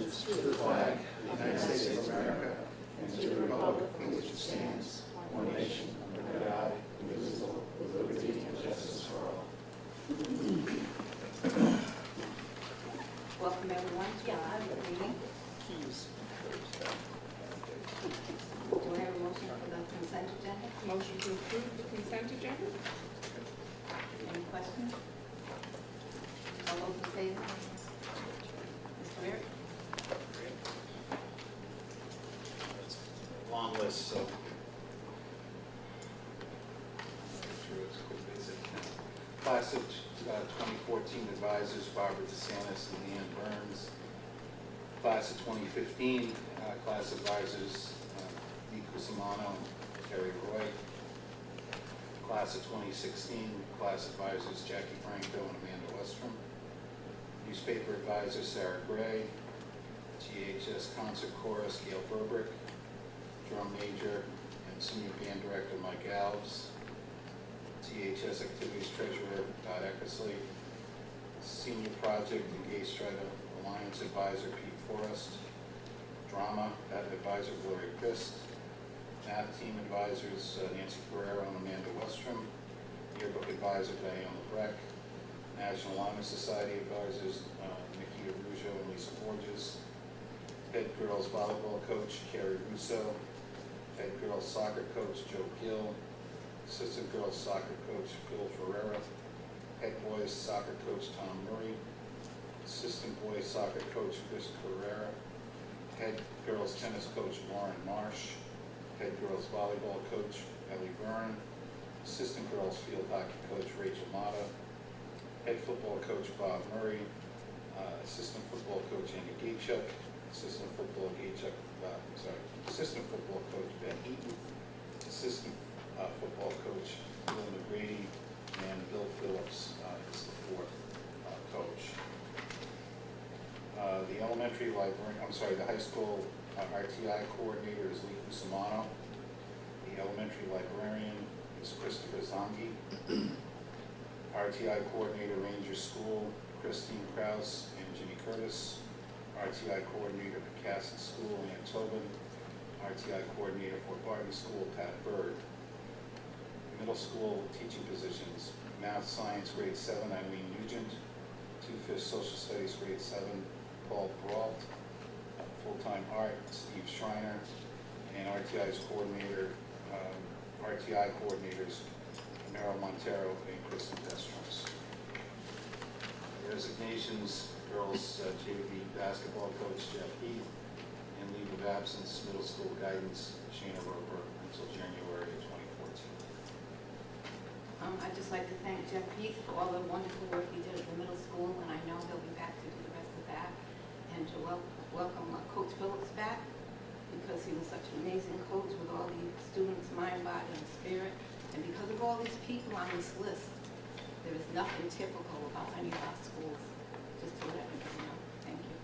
allegiance to the flag of the United States of America and to the republic for which it stands, one nation, under God, indivisible, with liberty and justice for all. Welcome everyone to our meeting. Do I have a motion for the consent agenda? Motion to approve the consent agenda? Any questions? All those in favor? Mr. Weir? It's a long list, so. Class of 2014 advisors, Barbara DeSantis and Leanne Burns. Class of 2015, class advisors, Lee Cusimano and Terry Roy. Class of 2016, class advisors, Jackie Franco and Amanda Westrom. Newspaper advisor, Sarah Gray. GHS concert chorus, Gail Burbrick. Drum major and senior band director, Mike Alves. THS activities treasurer, Todd Eckersley. Senior project and Gay Strata Alliance advisor, Pete Forrest. Drama advisor, Gloria Christ. Math team advisors, Nancy Ferrero and Amanda Westrom. Yearbook advisor, Diane LeBrecq. National Honor Society advisors, Nikita Ruggio and Lisa Borges. Head girls volleyball coach, Carrie Russo. Head girls soccer coach, Joe Gill. Assistant girls soccer coach, Phil Ferreira. Head boys soccer coach, Tom Murray. Assistant boys soccer coach, Chris Carrera. Head girls tennis coach, Lauren Marsh. Head girls volleyball coach, Ellie Byrne. Assistant girls field hockey coach, Rachel Mata. Head football coach, Bob Murray. Assistant football coach, Andy Gachuk. Assistant football coach, Ben Eaton. Assistant football coach, Linda Grady, and Bill Phillips is the fourth coach. The elementary librarian, the high school RTI coordinator is Lee Cusimano. The elementary librarian is Christopher Zongi. RTI coordinator, Ranger School, Christine Krause and Jimmy Curtis. RTI coordinator, Cassett School, Ann Tobin. RTI coordinator for Barton School, Pat Bird. Middle school teaching positions, math science grade 7, Eileen Nugent. 2/5 social studies grade 7, Paul Peralt. Full-time art, Steve Schreiner. And RTI's coordinator, RTI coordinators, Meryl Montero and Kristen Destrums. Resignations, girls JV basketball coach Jeff Heath. And leave of absence, middle school guidance, Shana Roper until January of 2014. I'd just like to thank Jeff Heath for all the wonderful work he did at the middle school, and I know he'll be back to do the rest of that. And to welcome Coach Phillips back, because he was such an amazing coach with all the students' mind, body, and spirit. And because of all these people on this list, there is nothing typical about any of our schools. Just to let everybody know. Thank you.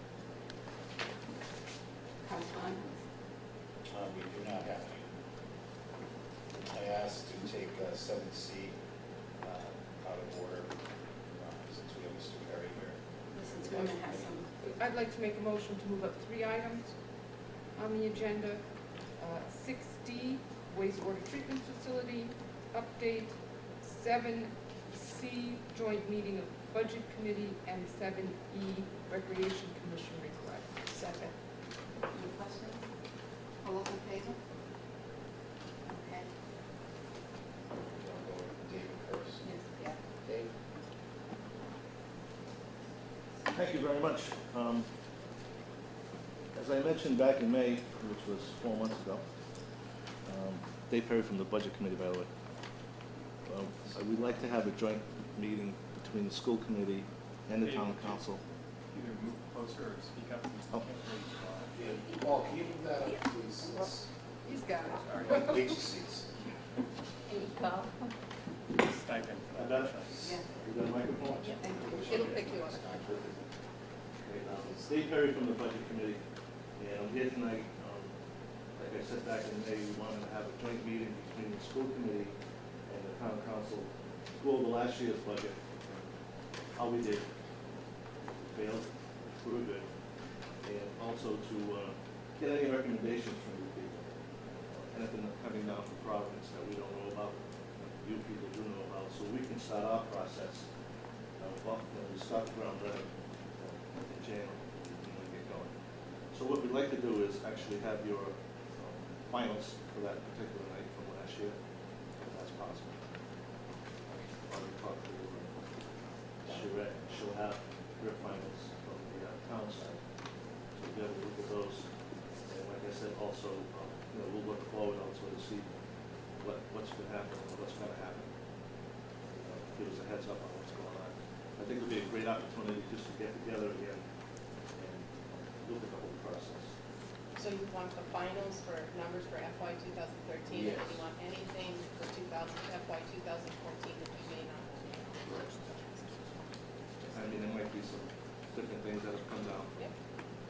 Correspondence? We do not have to. I asked to take 7C out of order since we have Mr. Perry here. Mrs. Goodman has some. I'd like to make a motion to move up 3 items on the agenda. 6D, wastewater treatment facility update. 7C, joint meeting of budget committee, and 7E, recreation commission request. Second. Any questions? All those in favor? Okay. I'll go with David first. Yes, yeah. Dave? Thank you very much. As I mentioned back in May, which was 4 months ago, Dave Perry from the Budget Committee, by the way, we'd like to have a joint meeting between the school committee and the town council. Either move closer or speak up. Oh. Yeah, Paul, can you move that up, please? He's got it. Wait your seats. Stipend. I got it. Yeah. You got a microphone? Thank you. It'll pick you up. It's Dave Perry from the Budget Committee, and I'm here tonight, like I said back in May, we wanted to have a joint meeting between the school committee and the town council to go over last year's budget, how we did, failed, we were good, and also also to get any recommendations from you people. Anything coming down from Providence that we don't know about, you people do know about, so we can start our process. We start the ground running in January, and get going. So what we'd like to do is actually have your finals for that particular night from last year, if that's possible. I'll talk to Charette, she'll have her finals from the town side. So we'll be able to look at those. And like I said, also, we'll look forward also to see what's been happening and what's gonna happen. Give us a heads up on what's going on. I think it'll be a great opportunity just to get together again and look at the whole process. So you want the finals for numbers for FY 2013, Yes. and you want anything for FY 2014 that we may not know? I mean, there might be some different things that have come down. Yep.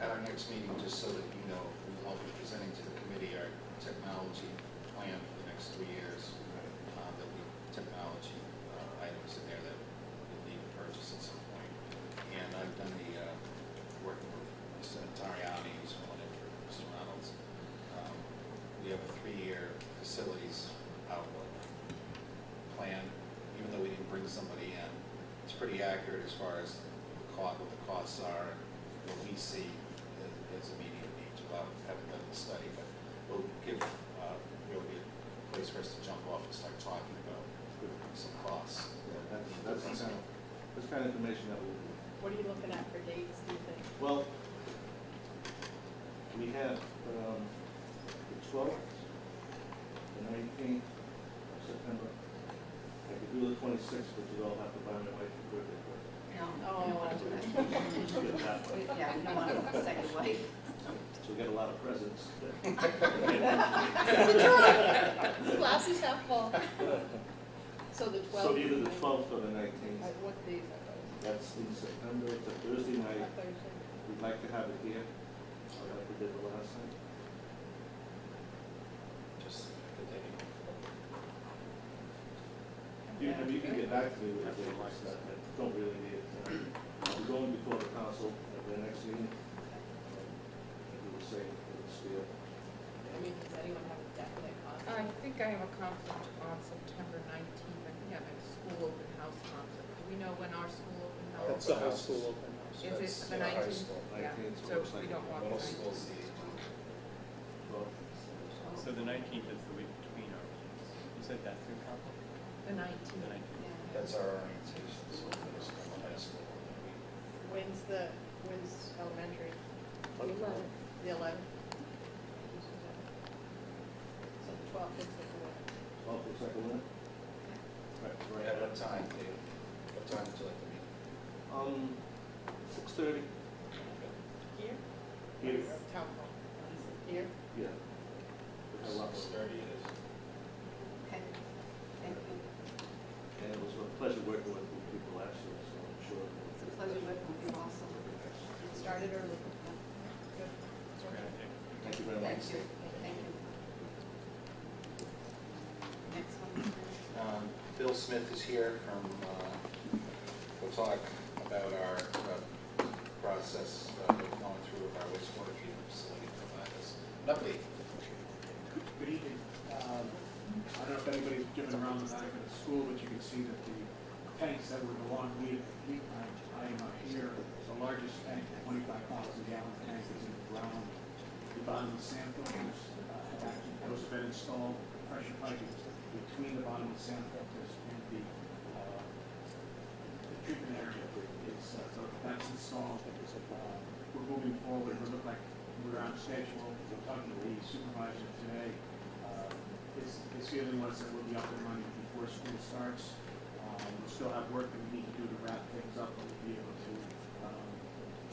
At our next meeting, just so that you know, we will be presenting to the committee our technology plan for the next 3 years. There'll be technology items in there that we'll need to purchase at some point. And I've done the, working with Mr. Natariani, who's one in for Mr. Reynolds. We have a 3-year facilities outlook plan, even though we didn't bring somebody in. It's pretty accurate as far as what the costs are, what we see as immediate needs without having done the study, but we'll give, there'll be a place for us to jump off and start talking about some costs. Yeah, that's kind of information that we'll do. What are you looking at for dates, do you think? Well, we have the 12th, the 19th of September. I could do the 26th, but you all have to buy my wife a birthday present. No, we don't want to do that. Get that way. Yeah, we don't want a second wife. So we get a lot of presents. Glasses half full. So the 12th? So either the 12th or the 19th. What days are those? That's in September, it's a Thursday night. Thursday? We'd like to have it here, like we did the last time. Just the day. You can get back to me with the dates that don't really need it tonight. We're going before the council at the next meeting. And we will say for the spiel. I mean, does anyone have a definite I conflict? think I have a conflict on September 19th. I think I have a school open house conflict. Do we know when our school open house? That's the high school open house. Is it the High 19th? school. Yeah, 19th, so looks like we don't want the Middle school's 19th. the Well, So the 19th is the week between our meetings. You said that's your conflict? The The 19th. 19th. that's our orientation, so middle school, high school. When's elementary? The 11th. The 11th? So the 12th is the 11th. 12th looks like a winner. Right, right. At what time, Dave? What time would you like to meet? 6:30. Here? Here. Town hall. Here? Yeah. We've got a lot more. 6:30 it is. Okay, thank you. And it was a pleasure working with you people last year, so I'm sure. It's a pleasure working with you also. Started early. Good. That's a great idea. Thank you very much. Thank you, thank you. Next one. Bill Smith is here from, we'll talk about our process we're going through with our wastewater treatment facility, provide us an update. Good evening. I don't know if anybody's driven around the back of the school, but you can see that the tanks that would go on lead time are here. The largest tank, 25,000 gallon tank, is in the ground. The bottom of the sand filters those have been installed, pressure piping between the bottom of the sand filters and the treatment area. So that's installed. We're moving forward. We look like we're on schedule. We're talking to the supervisor today. His feeling was that we'll be up and running before school starts. We'll still have work that we need to do to wrap things up, but we'll be able to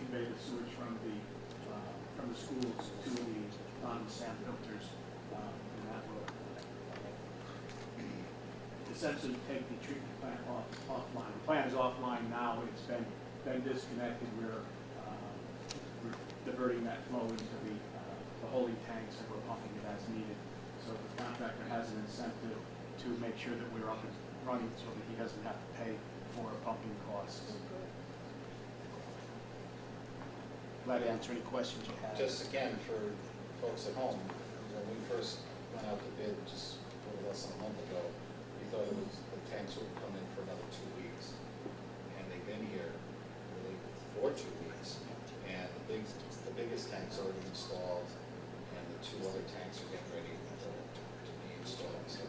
convey the sewage from the schools to the non-sand filters, and that will essentially take the treatment plant offline. The plant is offline now. It's been disconnected. We're diverting that flow into the holding tanks, and we're pumping it as needed. So the contractor has an incentive to make sure that we're up and running so that he doesn't have to pay for pumping costs. glad to answer any questions you have. Just again, for folks at home, when we first went out to bid just a little less than a month ago, we thought the tanks would come in for another 2 weeks. And they've been here really for 2 weeks. And the biggest tank's already installed, and the 2 other tanks are getting ready to be installed. So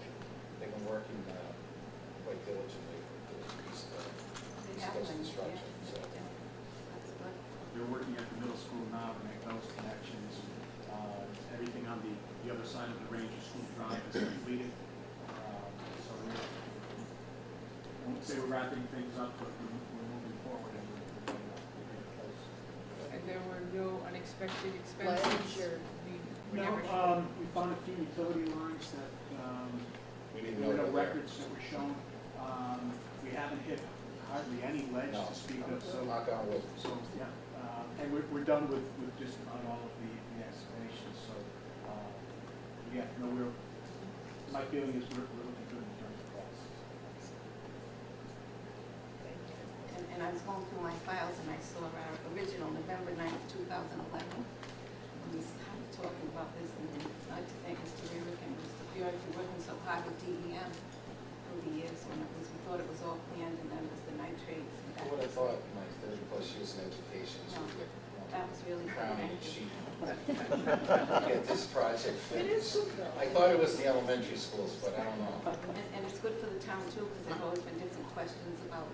they've been working quite diligently for the East Coast construction. So That's good. They're working at the middle school now to make those connections. Everything on the other side of the Ranger School Drive is completed. So I won't say we're wrapping things up, but we're moving forward and we're getting close. And there were no unexpected Ledge expenses? or? We No, never showed. we found a few utility lines that, we didn't know there that were there. records that were shown. We haven't hit hardly any ledge No. to speak of, so. Knock on wood. So, yeah, and we're done with just about all of the excavations, so, yeah, no, my feeling is we're looking good in terms of costs. And I was going through my files and I saw our original November 9th, 2011. And we started talking about this, and I'd like to thank Mr. Rurick and Mr. Fury for working so hard with DEM through the years when we thought it was all planned, and then it was the nitrates. And that What I was- thought, my 30+ years in education, is No, we get That was really good, crowning thank you. sheet. Get this project finished. I thought it was the elementary schools, but I don't know. And it's good for the town too, because there've always been different questions about,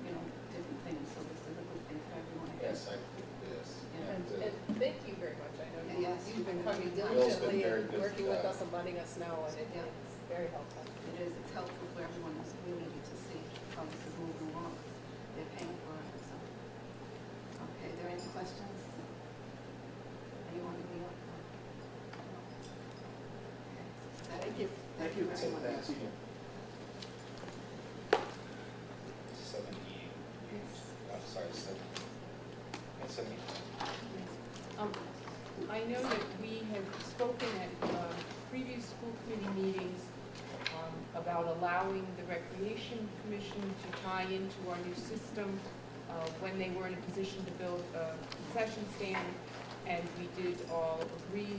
different things, so this is a good thing for everyone. I think. Yes, I think it is. Yeah. And thank you very much. I know Yes. you've been coming Bill's been diligently very and good, working with us and letting us know, and Yeah. it's very helpful. It is, it's helpful for everyone in this community to see how this is moving along. They're paying for it, so. Okay, are there any questions? Anyone in the audience? Thank you. Thank you So very much. that's you. 70, sorry, 70. That's 70. I know that we have spoken at previous school committee meetings about allowing the Recreation Commission to tie into our new system when they were in a position to build a concession stand, and we did all agree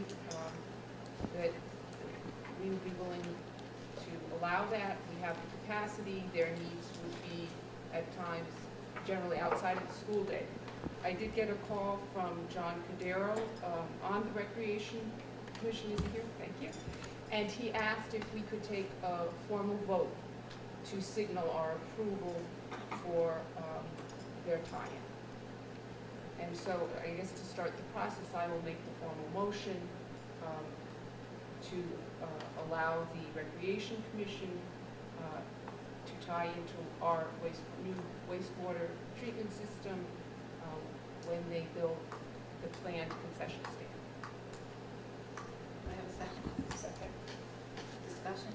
that we would be willing to allow that. We have the capacity. Their needs would be at times generally outside of the school day. I did get a call from John Cadero on the Recreation Commission. Is he here? Thank you. And he asked if we could take a formal vote to signal our approval for their tie-in. And so I guess to start the process, I will make the formal motion to allow the Recreation Commission to tie into our new wastewater treatment system when they build the planned concession stand. Do I have a second? Second. Discussion?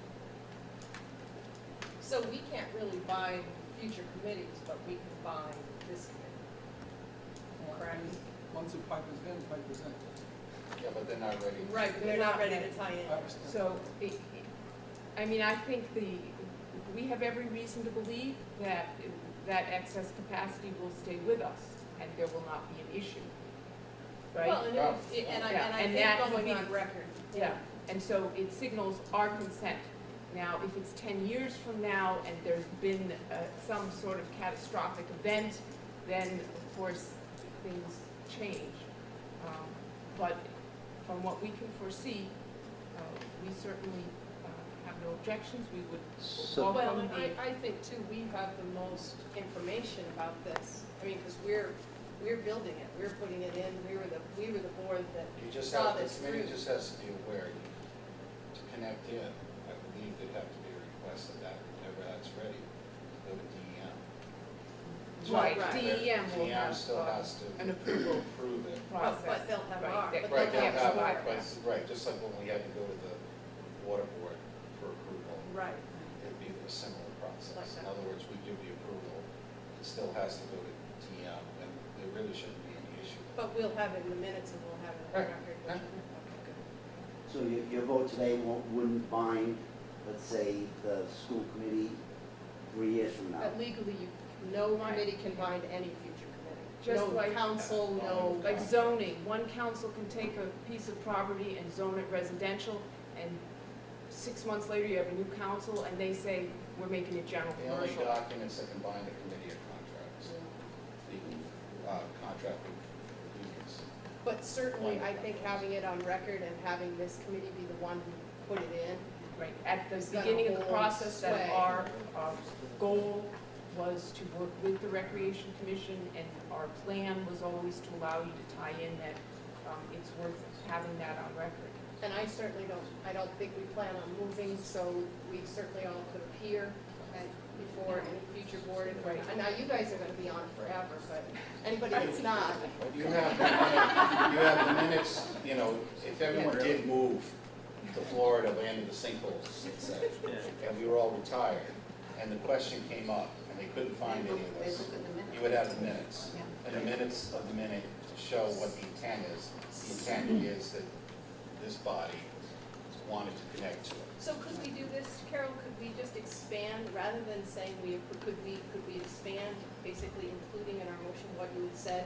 So we can't really bind future committees, but we can bind this committee. Correct? Once the pipe is in, pipe is in. Yeah, but they're not ready. Right, but they're not ready to tie in. I understand. So, I think we have every reason to believe that that excess capacity will stay with us, and there will not be an issue, right? Well, and I Yeah, and that think would going be- on record. Yeah, and so it signals our consent. Now, if it's 10 years from now and there's been some sort of catastrophic event, then of course things change. But from what we can foresee, we certainly have no objections. We would So- Well, welcome and the. I think too, we have the most information about this. I mean, because we're building it, we're putting it in, we were the board that You just saw have, the this committee through. just has to be aware, to connect in, I believe there'd have to be a request of that, whenever that's ready, go to DEM. Right, Right. DEM will DEM have still has to an approval approve it. process. But they'll have Right, our, that- but Right, they'll they'll have have, our. right, just like when we had to go to the water board for approval, Right, it'd be a similar Like process. that. In other words, we give the approval, it still has to go to DEM, and there really shouldn't be any issue. but we'll have it in the minutes and we'll have it on Right. record. Right. Okay, good. So your vote today wouldn't bind, let's say, the school committee 3 years from now? But legally, no committee can bind any future committee. Just no like, council, no. like zoning, one council can take a piece of property and zone it residential, and 6 months later, you have a new council, and they say, we're making it general The only commercial. documents that can bind the committee are contracts. You can contract with unions. But certainly, I think having it on record and having this committee be the one who put it in, Right, at the It's got a beginning of the whole process, that sway. our goal was to work with the Recreation Commission, and our plan was always to allow you to tie in that it's worth having that on record. and I certainly I don't think we plan on moving, so we certainly all could appear before any future board. Right. And now you guys are gonna be on forever, but anybody that's not, You have the minutes, you know, if everyone did move to Florida, land in the sinkholes, let's say, Yeah. and we were all retired, and the question came up, and they couldn't find any of They us, look at the minutes. you would have the minutes. Yeah. And the minutes of the minute show what the intent is. The intent is that this body wanted to connect to it. so could we do this, Carol, could we just expand, rather than saying could we expand, basically including in our motion what you had said,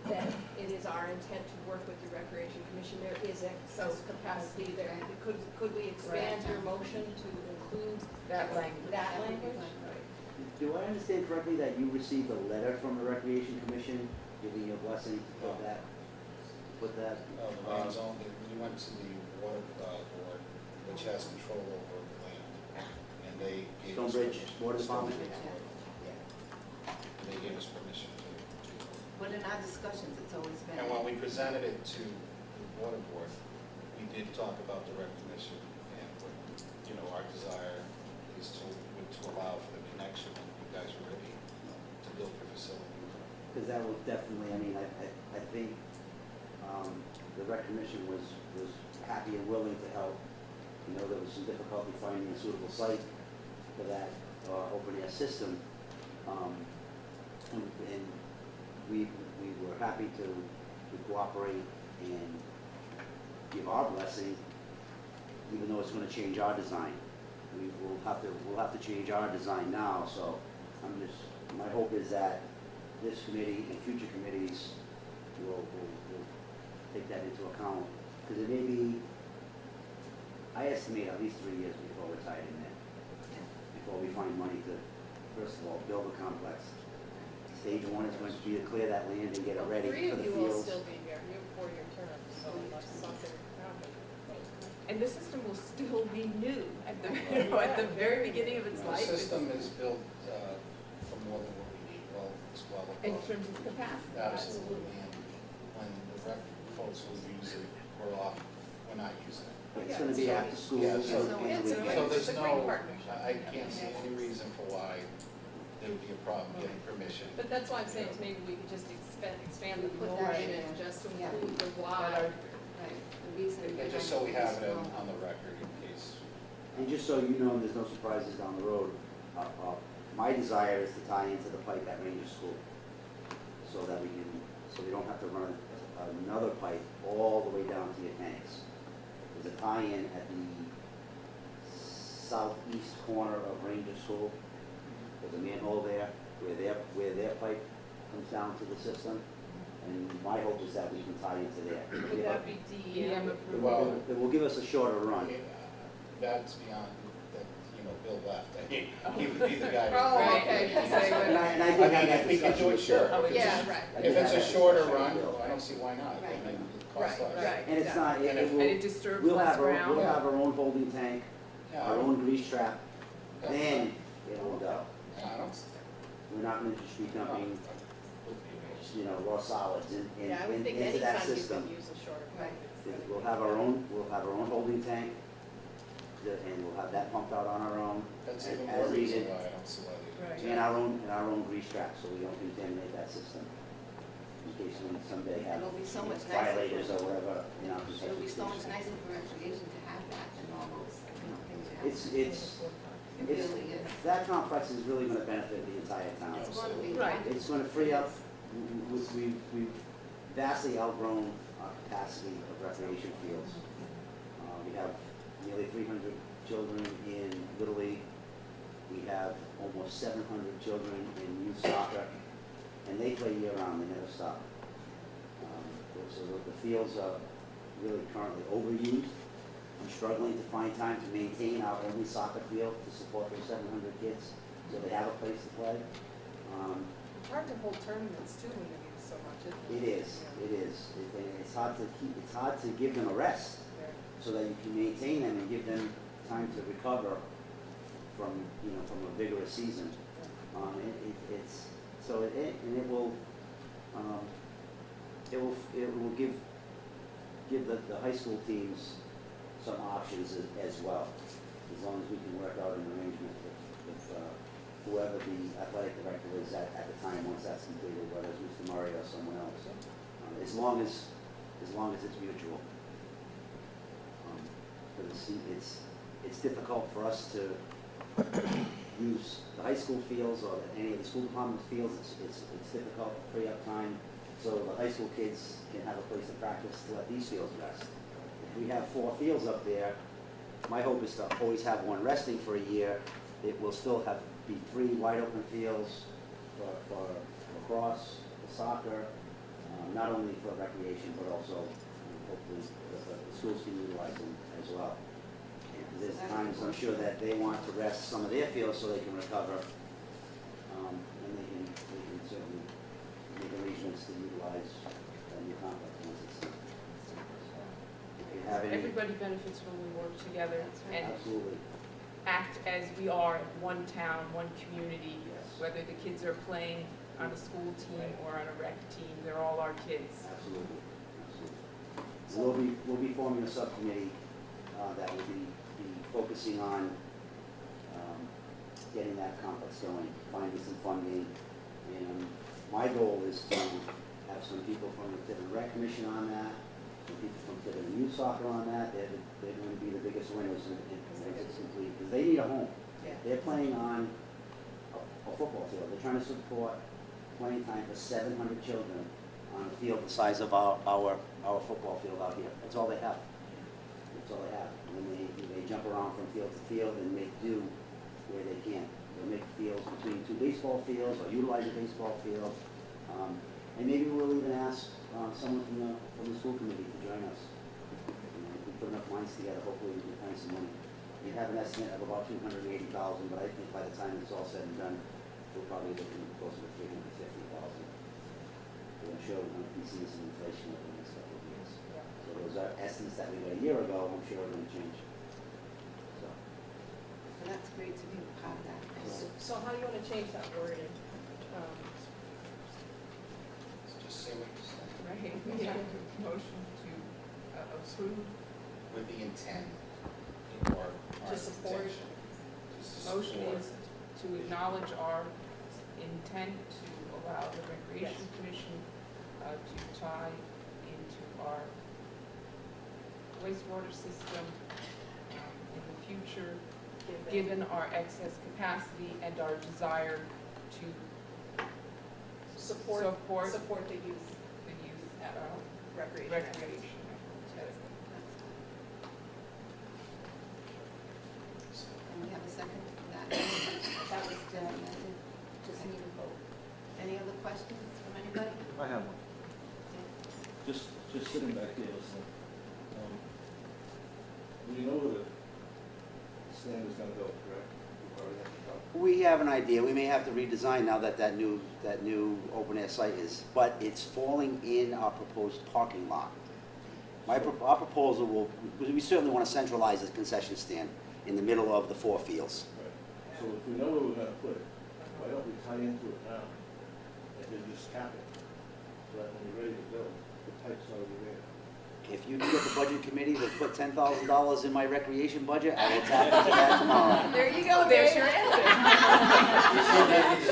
that it is our intent to work with the Recreation Commission, there is excess capacity there. Could we expand your motion to include That language. that language? Do I understand correctly that you received a letter from the Recreation Commission giving you a blessing to put that? The land zone, we went to the water board, which has control over the land, and they gave us Stonebridge permission. Water Department? Stonebridge Water. And they gave us permission to. But in our discussions, it's always been. And when we presented it to the water board, we did talk about the recognition, and what, you know, our desire is to allow for the connection when you guys are ready to build your facility. Because that will definitely, I mean, I think the rec commission was happy and willing to help. You know, there was some difficulty finding a suitable site for that open air system. And we were happy to cooperate and give our blessing, even though it's gonna change our design. We'll have to change our design now, so my hope is that this committee and future committees will take that into account. Because it may be, I estimate at least 3 years before we're tied in there, before we find money to, first of all, build a complex. Stage one is going to be to clear that land and get it ready Three for of the you will fields. still be here, you have 4-year terms, so unless something happens. And the system will still be new at the, at the very beginning of its The life. system is built for more than what we need, well, it's well In above. terms of capacity. Absolutely, and when the rec folks will use it, we're not using it. It's gonna be after school. Yeah, so so- and it's a weekends. So It's there's a great no, partnership. I can't see any reason for why there would be a problem getting permission. But that's why I'm saying is maybe we could just expand the Put that in motion, there. just to Yeah. include the That why. are- Right, the reason. And just so we have it on the record in case. And just so you know, and there's no surprises down the road, my desire is to tie into the pipe at Ranger School, so that so we don't have to run another pipe all the way down to your tanks. There's a tie-in at the southeast corner of Ranger School. There's a manhole there where their pipe comes down to the system. And my hope is that we can tie into there. Would that be DEM? approved. Well- It will give us a shorter run. That's beyond, that, you know, Bill left. He would be the guy. Oh, Right. okay. And I I did mean, have that if we could discussion do it, with sure. Bill. If it's Yeah, a- right. I If did it's have a that shorter discussion run, with Bill. I don't see why not. Right. I mean, it costs less. Right. And it's not, And if- And it disturbs we'll less have ground. we'll have our own holding tank, Yeah, our own grease trap, Yeah. then it'll go. Yeah, I don't. We're not going to just be dumping, No. you know, raw solids Yeah, I would think into that anytime you system. could use a shorter pipe. it's- We'll have our own holding tank, and we'll have that pumped out on our own, That's as even more reason needed, why I don't see why they. Right. and our own grease trap, so we don't contaminate that system. In case we someday have It'll be so much nicer. violators or whatever, you know. It'll be so much nicer for recreation to have that than all those, things you have. It It really is. that complex is really gonna benefit the entire town. It's going to be. Right. It's gonna free up, we've vastly outgrown our capacity of recreation fields. We have nearly 300 children in Little League. We have almost 700 children in youth soccer. and they play year-round, they never stop. So the fields are really currently overused. I'm struggling to find time to maintain our only soccer field to support those 700 kids, so they have a place to play. It's hard to hold tournaments too when you use so much, isn't it? It is, it is. It's hard to give them a rest Yeah. so that you can maintain them and give them time to recover from, from a vigorous season. It will give the high school teams some options as well, as long as we can work out an arrangement with whoever the athletic director is at the time, once that's completed, whether it's Mr. Murray or someone else. As long as it's mutual. Because it's difficult for us to use the high school fields or any of the school department fields. It's difficult to free up time so the high school kids can have a place to practice to let these fields rest. If we have 4 fields up there, my hope is to always have one resting for a year. It will still be 3 wide open fields for lacrosse, for soccer, not only for recreation, but also hopefully the schools can utilize them as well. And there's times I'm sure that they want to rest some of their fields so they can recover, and they can certainly make arrangements to utilize the new complex once it's done. If you have any, Everybody benefits when we work together and absolutely, act as we are one town, one community. yes, Whether the kids are playing on a school team or on a rec team, they're all our kids. absolutely, absolutely. We'll be forming a subcommittee that will be focusing on getting that complex going, finding some funding. And my goal is to have some people from the Tiverton Rec Commission on that, some people from Tiverton Youth Soccer on that. They're going to be the biggest winners once it's complete, because they need a home. Yeah. They're playing on a football field. They're trying to support playing time for 700 children on a field the size of our football field out here. That's all they have. That's all they have. And they jump around from field to field and make do where they can. They'll make fields between 2 baseball fields or utilize a baseball field. And maybe we'll even ask someone from the school committee to join us. If we put enough minds together, hopefully we can find some money. We have an estimate of about $280,000, but I think by the time it's all said and done, we're probably looking closer to $350,000. I'm sure we're going to be seeing some inflation over the next couple of years. So those are estimates that we got a year ago. I'm sure are going to change. So, So that's great to be part of that. So how do you want to change that wording? Just say what you said, Right? Yeah. Motion to approve. with the intent or our To support. intention. Just to Motion support. is to acknowledge our intent to allow the Recreation Commission to tie into our wastewater system in the future, given our excess capacity and our desire to Support the youth the youth recreation. recreation. And we have a second for that. That was amended. Just need a vote. Any other questions from anybody? I have one. Just sitting back here listening. We know where the stand is gonna go, correct? We've already had the talk. we have an idea. We may have to redesign now that new open air site is, but it's falling in our proposed parking lot. Our proposal we certainly want to centralize the concession stand in the middle of the 4 fields. Right. So if we know where we're gonna put it, why don't we tie into it now and then just cap it? So that when we're ready to go, the pipe's already there. If you can get the budget committee to put $10,000 in my recreation budget, I will tap into that tomorrow. There you go, There's Dave. your answer.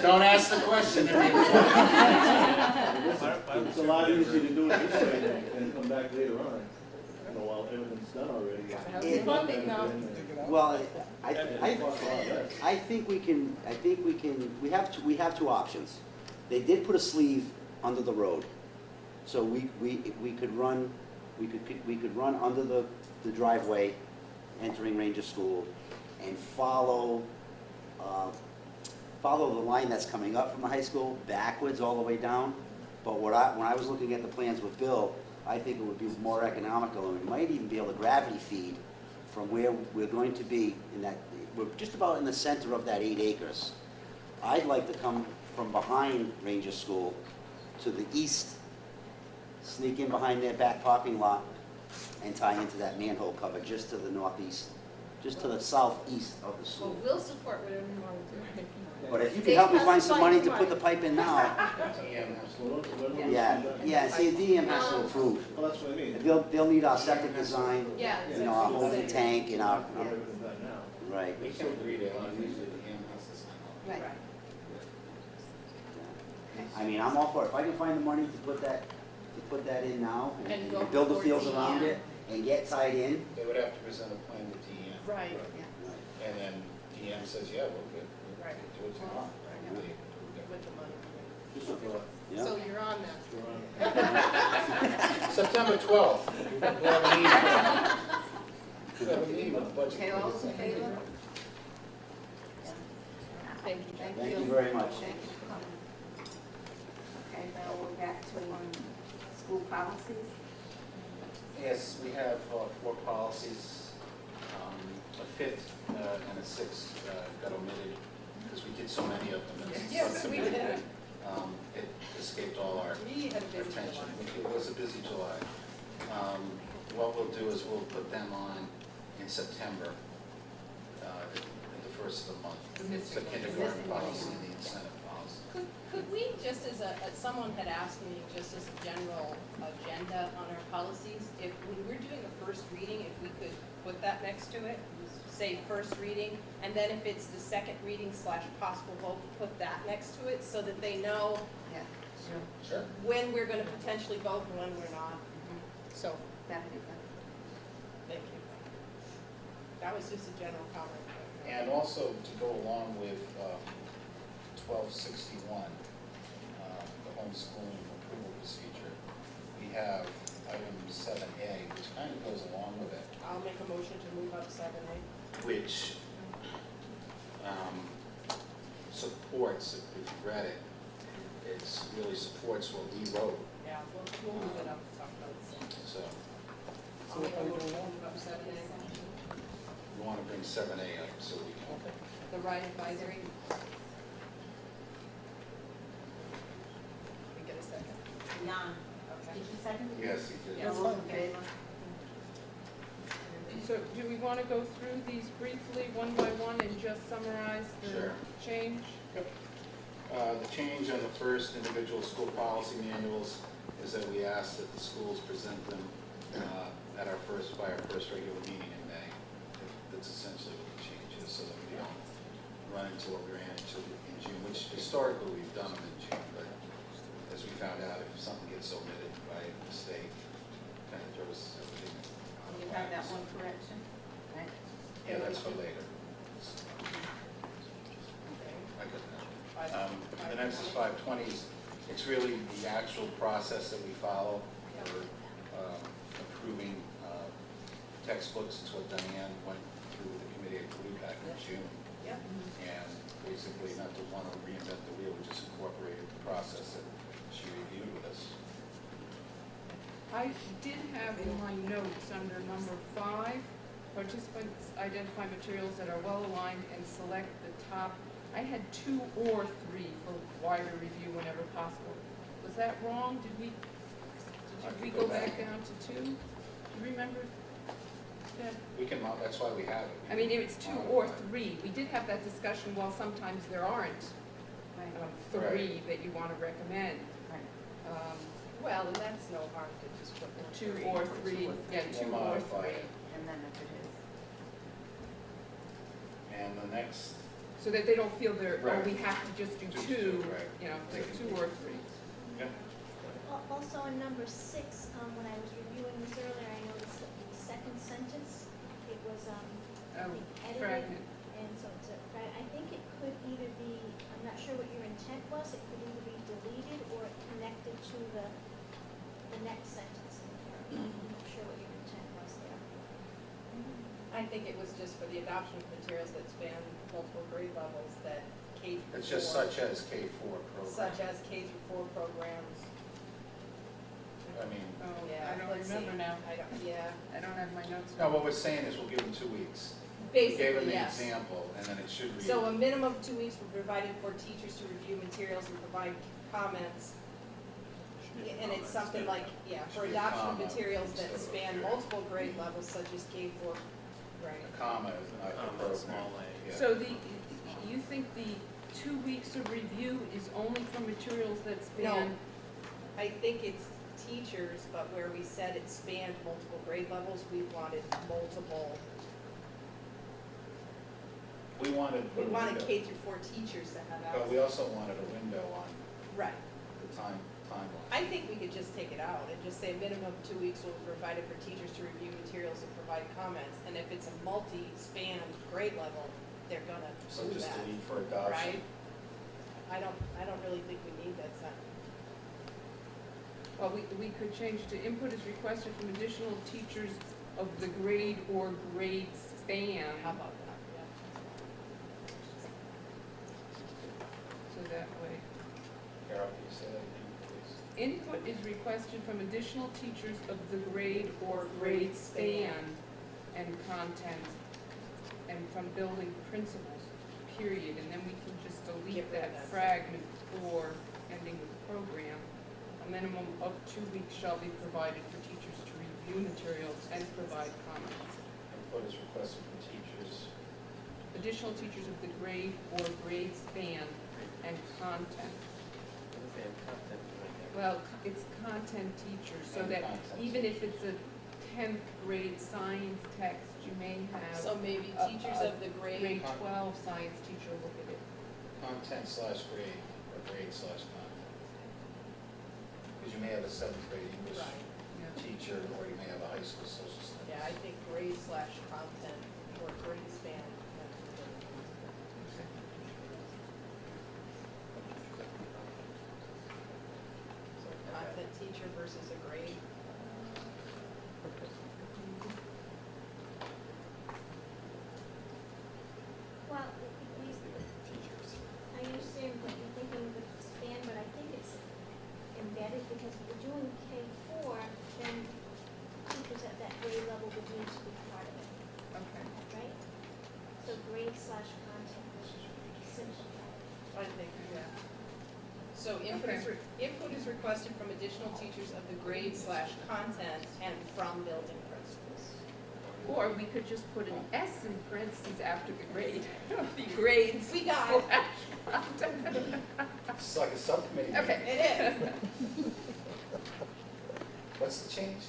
Don't ask the question. It's a lot easier to do it this way than come back later on, while everything's done already. How's the funding now? Well, I think we can, we have 2 options. They did put a sleeve under the road, so we could run under the driveway entering Ranger School and follow follow the line that's coming up from the high school backwards all the way down. But when I was looking at the plans with Bill, I think it would be more economical, and we might even be able to gravity feed from where we're going to be in that, we're just about in the center of that 8 acres. I'd like to come from behind Ranger School to the east, sneak in behind their back parking lot, and tie into that manhole cover just to the northeast, just to the southeast of the Well, school. we'll support whatever you want to do. But if you can help me find some money to put the pipe in now, TM has yeah, see, DM has to approve. Well, that's what I mean. They'll need our septic design, Yeah. you know, our holding tank and our, Not everything's done now. right. We can agree to it, usually the TM has to sign off. Right. I mean, I'm all for it. If I can find the money to put that in now And and go build the before fields DM. around it and get tied in. They would have to present a plan to TM. Right. And then TM says, yeah, we'll get, Right. do what you want. Right. With the money. Just a thought. Yeah. So you're on that. September 12th. We have an email. We have an email, budget. Okay, all those in favor? Thank you. Thank you very much. Thank you for coming. Okay, now we're back to school policies. Yes, we have 4 policies. A 5th and a 6th got omitted because we did so many of them. Yes, we did. It escaped all our We had a busy attention. July. It was a busy July. What we'll do is we'll put them on in September, at the first of the month. The It's the missing one. kindergarten The missing one. policy and the incentive policy. Could we, just as someone had asked me, just as a general agenda on our policies, if when we're doing a first reading, if we could put that next to it, say first reading, and then if it's the second reading / possible vote, put that next to it, so that they know Yeah, Sure. when we're gonna potentially vote and when we're not. So, that'd be good. thank you. That was just a general comment. And also to go along with 1261, the homeschooling approval procedure, we have item 7A, which kind of goes along with it, I'll make a motion to move up 7A. which supports, if you've read it, it really supports what we wrote, Yeah, we'll move it up, talk about it. so I'll make a motion to move up 7A. we want to bring 7A up so we can. The right advisory. We get a second. Jan, did you second it? Yes, he did. All those in favor? So do we want to go through these briefly, one by one, and just summarize the Sure. change? The change on the first individual school policy manuals is that we ask that the schools present them by our first regular meeting in May. That's essentially what the change is, so that we don't run into what we ran into in June, which historically we've done them in June, but as we found out, if something gets omitted by mistake, kind of throws everything. You have that one correction, right? Yeah, that's for later. I got that. The next is 520s. It's really the actual process that we follow for approving textbooks. It's what Diane went through with the committee, I believe, back in June. Yep. And basically, not to want to reinvent the wheel, we just incorporated the process that she reviewed with us. I did have in my notes under number 5, participants identify materials that are well aligned and select the top. I had 2 or 3 for wider review whenever possible. Was that wrong? Did we go back down to 2? Do you remember that? We can, that's why we have it. I mean, it's 2 or 3. We did have that discussion, while sometimes there aren't Right, 3 Right. that you want to recommend. right. Well, and that's no harm to just put 2 or 3, yeah, 2 We'll or modify 3. it. And then if it is, And the next, So that they don't feel they're, oh, Right. we have to just do Just 2, two, right. you know, They like can 2 or 3. Also in number 6, when I was reviewing this earlier, I noticed that the second sentence, it was, Oh, the edited, fragment. and so it's a I think it could either be, I'm not sure what your intent was, it could either be deleted or connected to the next sentence in here. I'm not sure what your intent was there. I think it was just for the adoption of materials that span multiple grade levels, that K through 4. It's just such as K-4 program. Such as K through 4 programs. I mean, Oh, Yeah, I don't let's see. remember now. Yeah, I don't have my notes. no, what we're saying is we'll give them 2 weeks. We gave them basically, the yes. example, and then it should read. So a minimum of 2 weeks were provided for teachers to review materials and provide comments. And it's something like, yeah, for Should be a adoption of comma materials that instead of a span period. multiple grade levels such as K-4, right? A comma is not a Comma, program. small a. Yeah. So you think the 2 weeks of review is only for materials that span? I think it's teachers, but where we said it spanned multiple grade levels, we wanted multiple, We wanted to we put a wanted window, K through 4 teachers to have but access. we also wanted a window on Right. the timeline. I think we could just take it out and just say a minimum of 2 weeks will be provided for teachers to review materials and provide comments. And if it's a multi-span grade level, they're gonna So do just that, delete for adoption. right? I don't really think we need that sentence. Well, we could change to input is requested from additional teachers of the grade or grade span. How about that? So that way. Carol, can you say that again, please? Input is requested from additional teachers of the grade or grade span and content, and from building principals, period. And then we can just Get delete rid of that that fragment for ending the program. A minimum of 2 weeks shall be provided for teachers to review materials and provide comments. Input is requested from teachers. Additional teachers of the grade or grade span and content. What if they have content right there? Well, it's content teachers, so And that content even if it's a 10th grade science text, you may have So maybe a- teachers a of the grade grade, 12 science teacher look at it. Content/grade, or grade/content. Because you may have a 7th grade English right, Yeah. teacher, or you may have a high school social studies. yeah, I think grade/content or grade span. So content teacher versus a grade. Well, I understand what you're thinking with the span, but I think it's embedded because if we're doing K4, then teachers at that grade level would need to be part of it, Okay. right? So grade/content would simplify it. I think, yeah. So input is requested from additional teachers of the grade/content and from building principals. Or we could just put an S in parentheses after the grade, the grades. We got it. /content. It's like a subcommittee. meeting. Okay. It is. What's the change?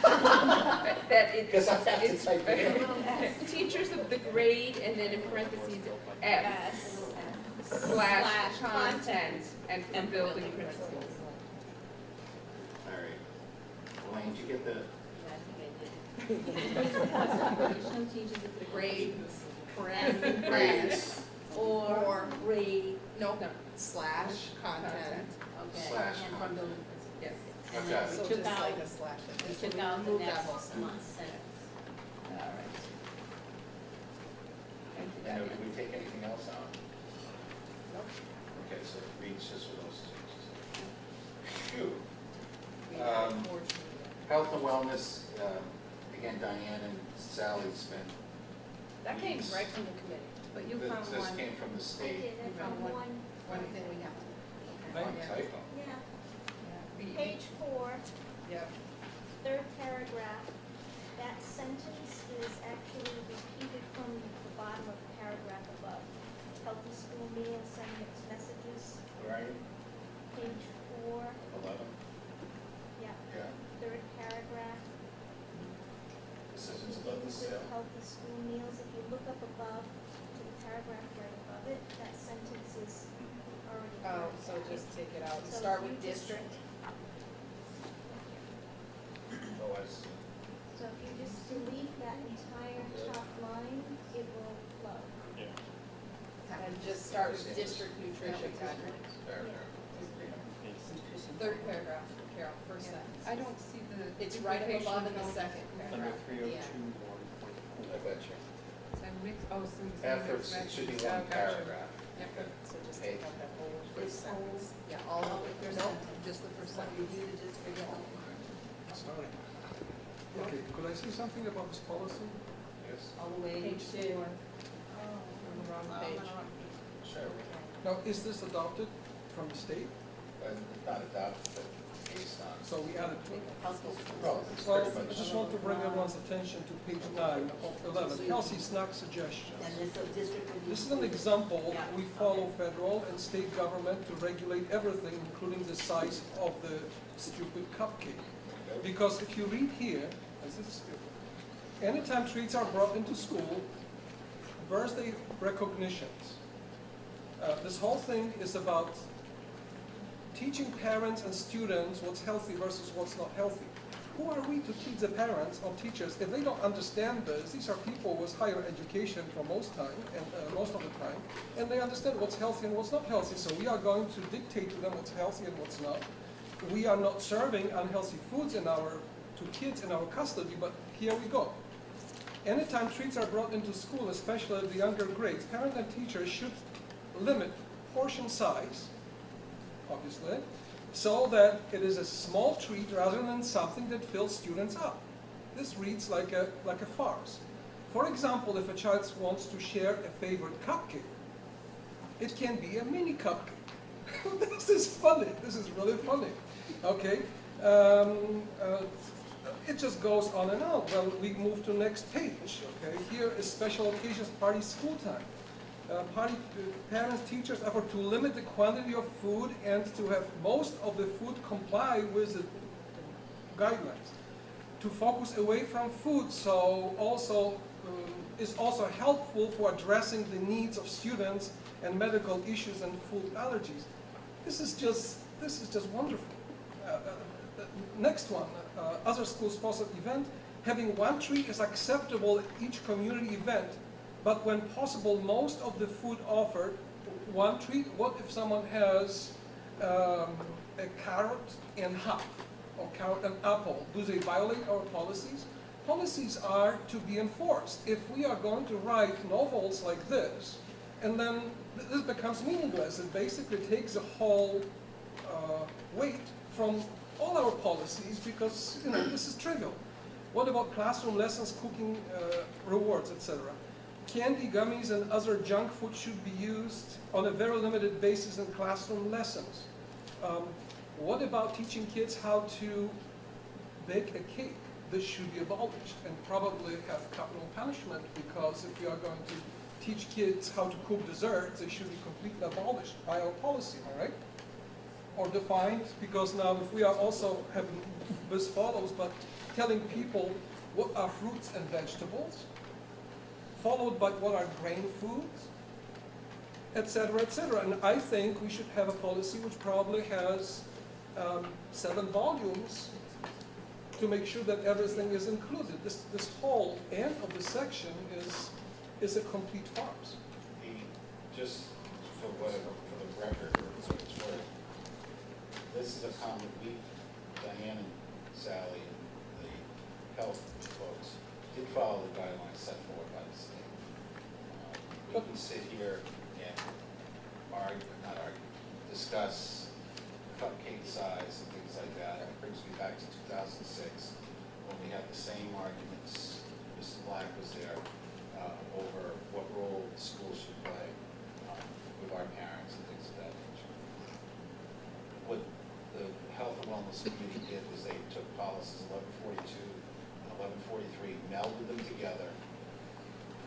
That it. Because I have to it's- type it in. Little S. Teachers of the grade and then in parentheses S Slash /content and from and building building principals. All right. Elaine, did you get the? Additional teachers of the grades, Grades. or grade, no, No. slash content. Okay. Slash And from content. building principals. Yes. And Okay. then So we took just out, like a slash. we took out the Remove that next whole sentence. sentence. All right. Thank you, And Becky. did we take anything else out? Nope. Okay, so it reads just for those changes. Phew. We have Um, more. Health and wellness, again, Diane and Sally's been. That came right from the committee. But you found This one, came from the I state. did, I found one, one thing we have to. One Yeah. typo. yeah, The- page 4, Yeah. third paragraph, that sentence is actually repeated from the bottom of the paragraph above. Healthy school meal, send mixed messages, Right, page 4, 11, yeah, yeah. third paragraph. Decisions above the Include sale. healthy school meals, if you look up above to the paragraph right above it, that sentence is already. Oh, corrected. so just take it out. So Start if with you just- district. Oh, I see. So if you just delete that entire top line, it will flow. And just start with district nutrition guidelines. Paragraph. Third paragraph, Carol, first sentence. I don't see the. It's right up duplication above in of the notes. second Under paragraph. 302, 1.4. I bet you. So mix, oh, some. After, it should be one paragraph. Yep. So just take out that whole first This whole- sentence. Yeah, all of it, first no, sentence. just the first What sentence. review the district health. Sorry. Okay, could I say something about this policy? Yes. All the way Page to. 4. On the wrong page. Sure. Now, is this adopted from the state? Not adopted, but based on. So we added to it. Well, it's Well, pretty I much. just want to bring everyone's attention to page 9 of 11, healthy snack suggestions. And this is district review. This is an example, Yeah. we follow federal and state government to regulate everything, including the size of the stupid cupcake. Because if you read here, this is stupid. Anytime treats are brought into school, birthday recognitions. This whole thing is about teaching parents and students what's healthy versus what's not healthy. Who are we to teach the parents or teachers if they don't understand this? These are people with higher education for most time and most of the time, and they understand what's healthy and what's not healthy. So we are going to dictate to them what's healthy and what's not. We are not serving unhealthy foods to kids in our custody, but here we go. Anytime treats are brought into school, especially at the younger grades, parents and teachers should limit portion size, obviously, so that it is a small treat rather than something that fills students up. This reads like a farce. For example, if a child wants to share a favorite cupcake, it can be a mini cupcake. This is funny. This is really funny. Okay. It just goes on and on. Well, we move to next page. Okay. Here is special occasions party school time. Parents, teachers effort to limit the quantity of food and to have most of the food comply with the guidelines. To focus away from food, so also is also helpful for addressing the needs of students and medical issues and food allergies. This is just wonderful. Next one, other school-sponsored event. Having one treat is acceptable at each community event, but when possible, most of the food offered, one treat. What if someone has a carrot and half, or carrot and apple? Do they violate our policies? Policies are to be enforced. If we are going to write novels like this, and then this becomes meaningless, it basically takes the whole weight from all our policies because this is trivial. What about classroom lessons, cooking rewards, etc.? Candy, gummies, and other junk food should be used on a very limited basis in classroom lessons. What about teaching kids how to bake a cake? This should be abolished and probably have capital punishment because if we are going to teach kids how to cook desserts, they should be completely abolished by our policy, all right? Or defined, because now if we are also having this follows, but telling people what are fruits and vegetables, followed by what are grain foods, etc., etc. And I think we should have a policy which probably has 7 volumes to make sure that everything is included. This whole end of the section is a complete farce. Just for the record, for what it's worth, this is a comment Diane and Sally, and the health folks, did follow the guidelines set forward by the state. We can sit here and discuss cupcake size and things like that. It brings me back to 2006 when we had the same arguments. Mr. Black was there over what role the school should play with our parents and things of that nature. What the Health and Wellness Committee did was they took policies 1142 and 1143, melded them together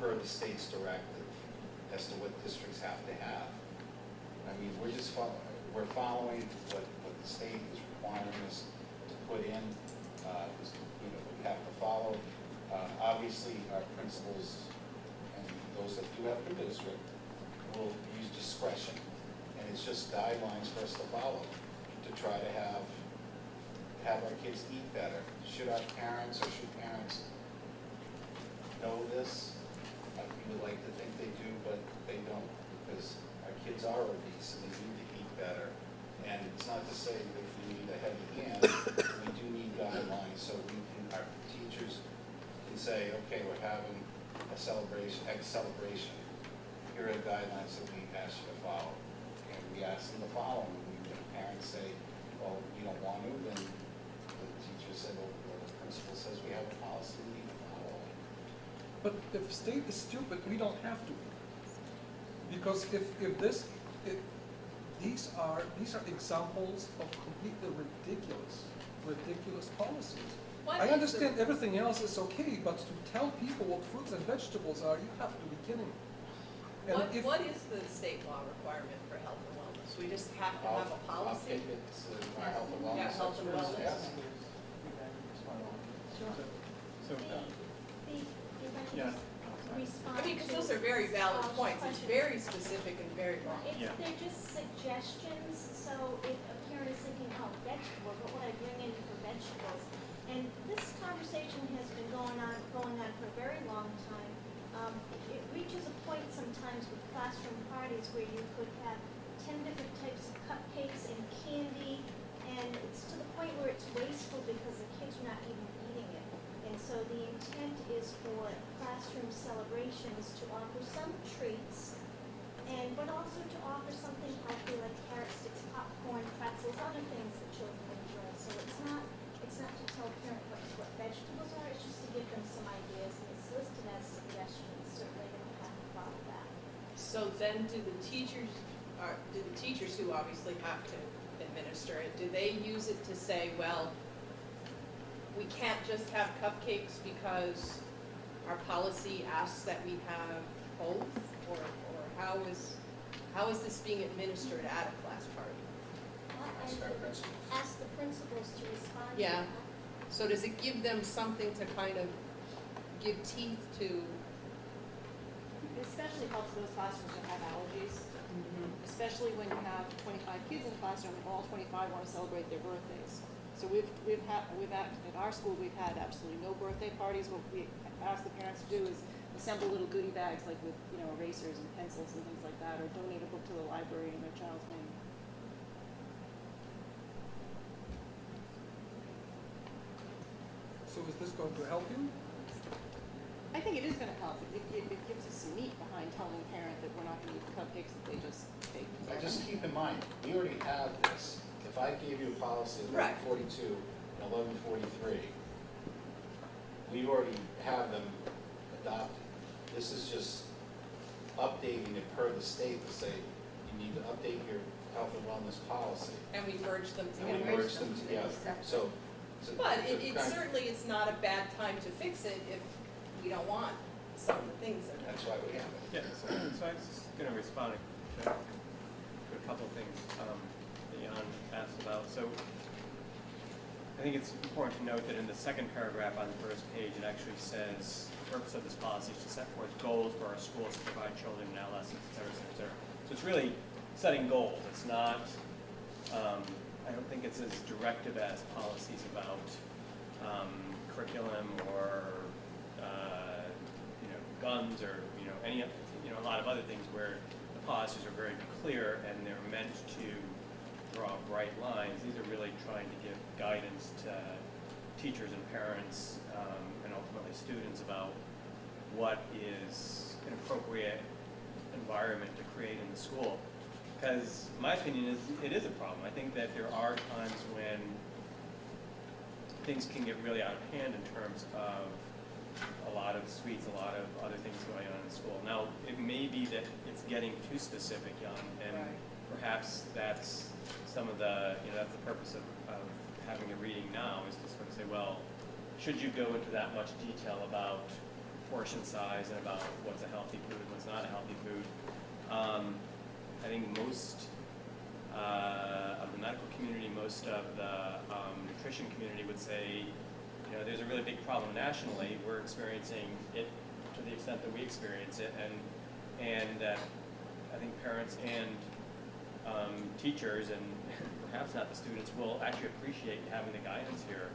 per the state's directive as to what districts have to have. I mean, we're following what the state is requiring us to put in. We have to follow. Obviously, our principals and those that do have the district will use discretion, and it's just guidelines for us to follow to try to have our kids eat better. Should our parents or should parents know this? We would like to think they do, but they don't, because our kids are obese and they need to eat better. And it's not to say that we need a heavy hand. We do need guidelines so our teachers can say, okay, we're having a celebration, egg celebration. here are guidelines that we ask you to follow. And we ask them to follow them. And the parents say, well, you don't want to, then the teacher said, well, the principal says we have a policy, we need to follow it. But if state is stupid, we don't have to. Because these are examples of completely ridiculous policies. What I is understand everything else is okay, but to tell people what fruits and vegetables are, you have to be kidding me. And if- What is the state law requirement for health and wellness? We just have to have a policy? It's our health and wellness. Yeah, health and experts, wellness. yes. So, If I Yeah. could just respond I mean, because to those are very valid Sal's points. It's question. very specific and very Well, long. Yeah. they're just suggestions, so if a parent is thinking, oh, vegetables, what would I bring in for vegetables? And this conversation has been going on for a very long time. It reaches a point sometimes with classroom parties where you could have 10 different types of cupcakes and candy, and it's to the point where it's wasteful because the kids are not even eating it. And so the intent is for classroom celebrations to offer some treats, but also to offer something healthy like carrot sticks, popcorn, pretzels, other things that children enjoy. So it's not to tell a parent what vegetables are, it's just to give them some ideas, and it's listed as suggestions. Certainly they don't have to follow that. So then do the teachers who obviously have to administer it, do they use it to say, well, we can't just have cupcakes because our policy asks that we have both? Or how is this being administered at a class party? Ask our principals. Ask the principals to respond to Yeah. that. So does it give them something to kind of give teeth to? It especially helps those classrooms that have allergies, especially when you have 25 kids in the classroom and all 25 want to celebrate their birthdays. So at our school, we've had absolutely no birthday parties. What we ask the parents to do is assemble little goodie bags, like with, erasers and pencils and things like that, or donate a book to the library in their child's name. So is this going to help you? I think it is going to help. It gives us some meat behind telling the parent that we're not going to eat the cupcakes that they just take. Just keep in mind, we already have this. If I gave you a policy of Right. 1142 and 1143, we already have them adopted. This is just updating it per the state to say, you need to update your health and wellness policy. And we merge them And we together? merge them together. So. But it certainly is not a bad time to fix it if we don't want some of the things in it. That's why we have it. yeah, so I was just gonna respond to a couple of things that Jan asked about. So I think it's important to note that in the second paragraph on the first page, it actually says, the purpose of this policy is to set forth goals for our schools to provide children and adolescents, et cetera, et cetera, et cetera. So it's really setting goals. It's not, I don't think it's as directive as policies about curriculum or guns or any a lot of other things where the policies are very clear and they're meant to draw bright lines. These are really trying to give guidance to teachers and parents and ultimately students about what is an appropriate environment to create in the school. Because my opinion is it is a problem. I think that there are times when things can get really out of hand in terms of a lot of sweets, a lot of other things going on in school. Now, it may be that it's getting too specific, Jan, and perhaps that's some of the, that's the purpose of having a reading now, is to sort of say, well, should you go into that much detail about portion size and about what's a healthy food and what's not a healthy food? I think most of the medical community, most of the nutrition community would say, there's a really big problem nationally. We're experiencing it to the extent that we experience it, and that I think parents and teachers, and perhaps not the students, will actually appreciate having the guidance here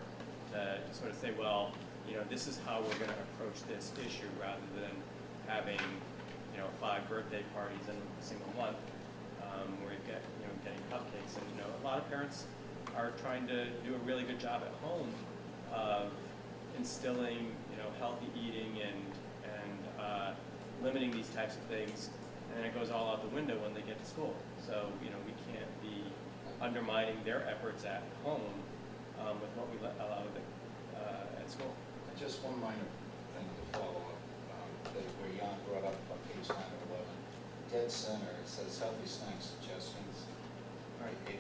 to sort of say, well, this is how we're going to approach this issue, rather than having 5 birthday parties in a single month where you get getting cupcakes. And a lot of parents are trying to do a really good job at home of instilling healthy eating and limiting these types of things. and then it goes all out the window when they get to school. So, you know, we can't be undermining their efforts at home with what we allow at school. Just one minor thing to follow up, where Jan brought up on page 9 and 11. Dead center, it says healthy snack suggestions. Right.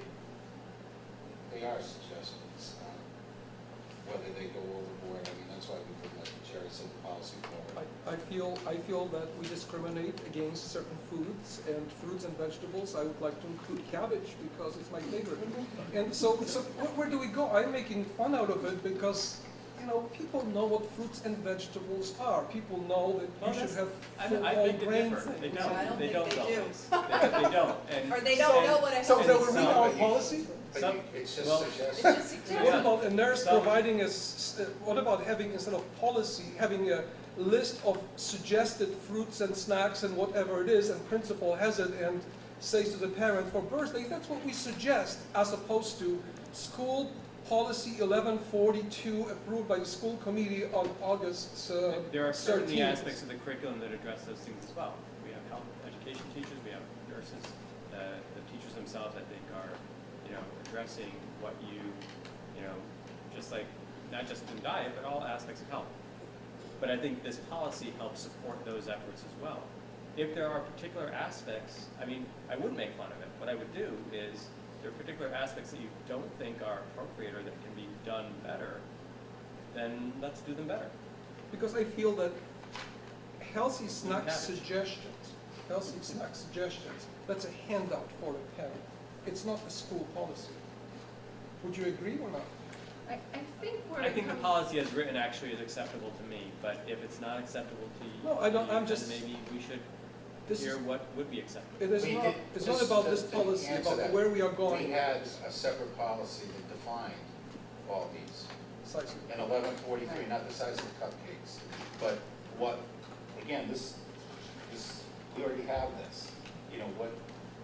They are suggestions, whether they go overboard. I mean, that's why we put, like Jerry said, the policy forward. I feel that we discriminate against certain foods and fruits and vegetables. I would like to include cabbage because it's my favorite. And so where do we go? I'm making fun out of it because, you know, people know what fruits and vegetables are. People know that you should have full I whole beg to grain differ. They things. don't. I don't They think don't they though. do. They don't. And Or they don't know what a So healthy that would mean some- our but you- policy? But Some- it's just well- suggestions. It's just suggestions. What about a nurse Some- providing what about having, instead of policy, having a list of suggested fruits and snacks and whatever it is, and principal has it and says to the parent, for birthdays, that's what we suggest, as opposed to school policy 1142 approved by the school committee on August There are certainly 13th. aspects of the curriculum that address those things as well. We have health education teachers, we have nurses, the teachers themselves, I think, are, you know, addressing what you know, just like, not just in diet, but all aspects of health. But I think this policy helps support those efforts as well. If there are particular aspects, I mean, I wouldn't make fun of it. What I would do is, there are particular aspects that you don't think are appropriate or that can be done better, then let's do them better. Because I feel that healthy snack cabbage. suggestions, that's a handout for a parent. It's not a school policy. Would you agree or not? I think where I it think the comes- policy as written actually is acceptable to me, but if it's not acceptable to you, No, I don't- I'm then just- maybe we should This hear is, what would be acceptable. it is We not, did- it's not about this to policy, answer about that, where we are We going. had a separate policy that defined all these. Precisely. In 1143, not the size of the cupcakes, but what, again, this, we already have this. You know,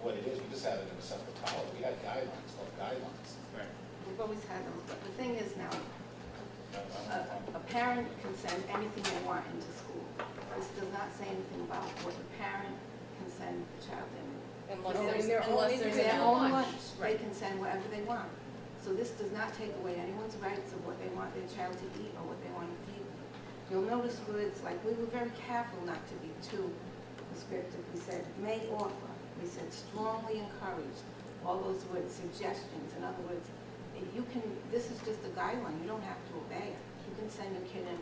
what it is, we just had it in a separate policy. We had guidelines, called guidelines. Right. We've always had them, but the thing is now, a parent can send anything they want into school. This does not say anything about what the parent can send the child in. Unless Their there's, own unless there's their an own lunch. lunch, they can send whatever they want. So this does not take away anyone's rights of what they want their child to eat or what they want to feed them. You'll notice words like, we were very careful not to be too prescriptive. We said may offer, we said strongly encourage, all those words, suggestions. In other words, you can, this is just a guideline, you don't have to obey it. You can send your kid in.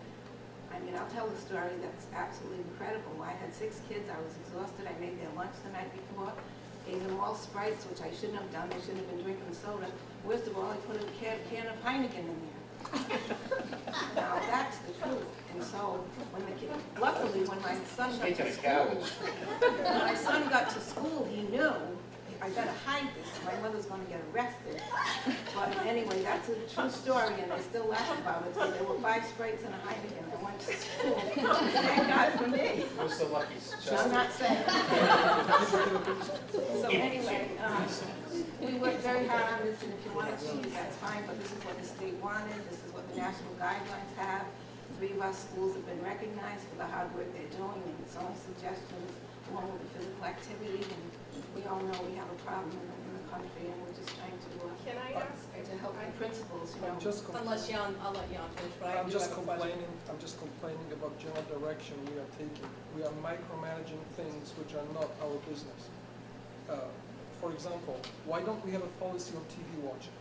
I mean, I'll tell a story that's absolutely incredible. I had 6 kids, I was exhausted, I made their lunch the night before, gave them all Sprites, which I shouldn't have done, they shouldn't have been drinking soda. Worst of all, I put a can of Heineken in there. Now, that's the truth. And so, when the kid, luckily, when my son got Speaking to of school, cabbage, when my son got to school, he knew, I better hide this, my mother's gonna get arrested. But anyway, that's a true story, and they still laugh about it. So there were 5 Sprites and a Heineken. I went to school. Thank God for me. who's the lucky I'm suggestion? not saying. So anyway, we worked very hard on this, and if you want to change, that's fine, but this is what the state wanted, this is what the national guidelines have. 3 of our schools have been recognized for the hard work they're doing, and it's only suggestions along with the physical activity, and we all know we have a problem in the country, and we're just trying to Can I ask? help the principals, you know. I'm just Unless Jan, I'll let Jan finish, but I I'm do just have a question. complaining about general direction we are taking. We are micromanaging things which are not our business. For example, why don't we have a policy on TV watching?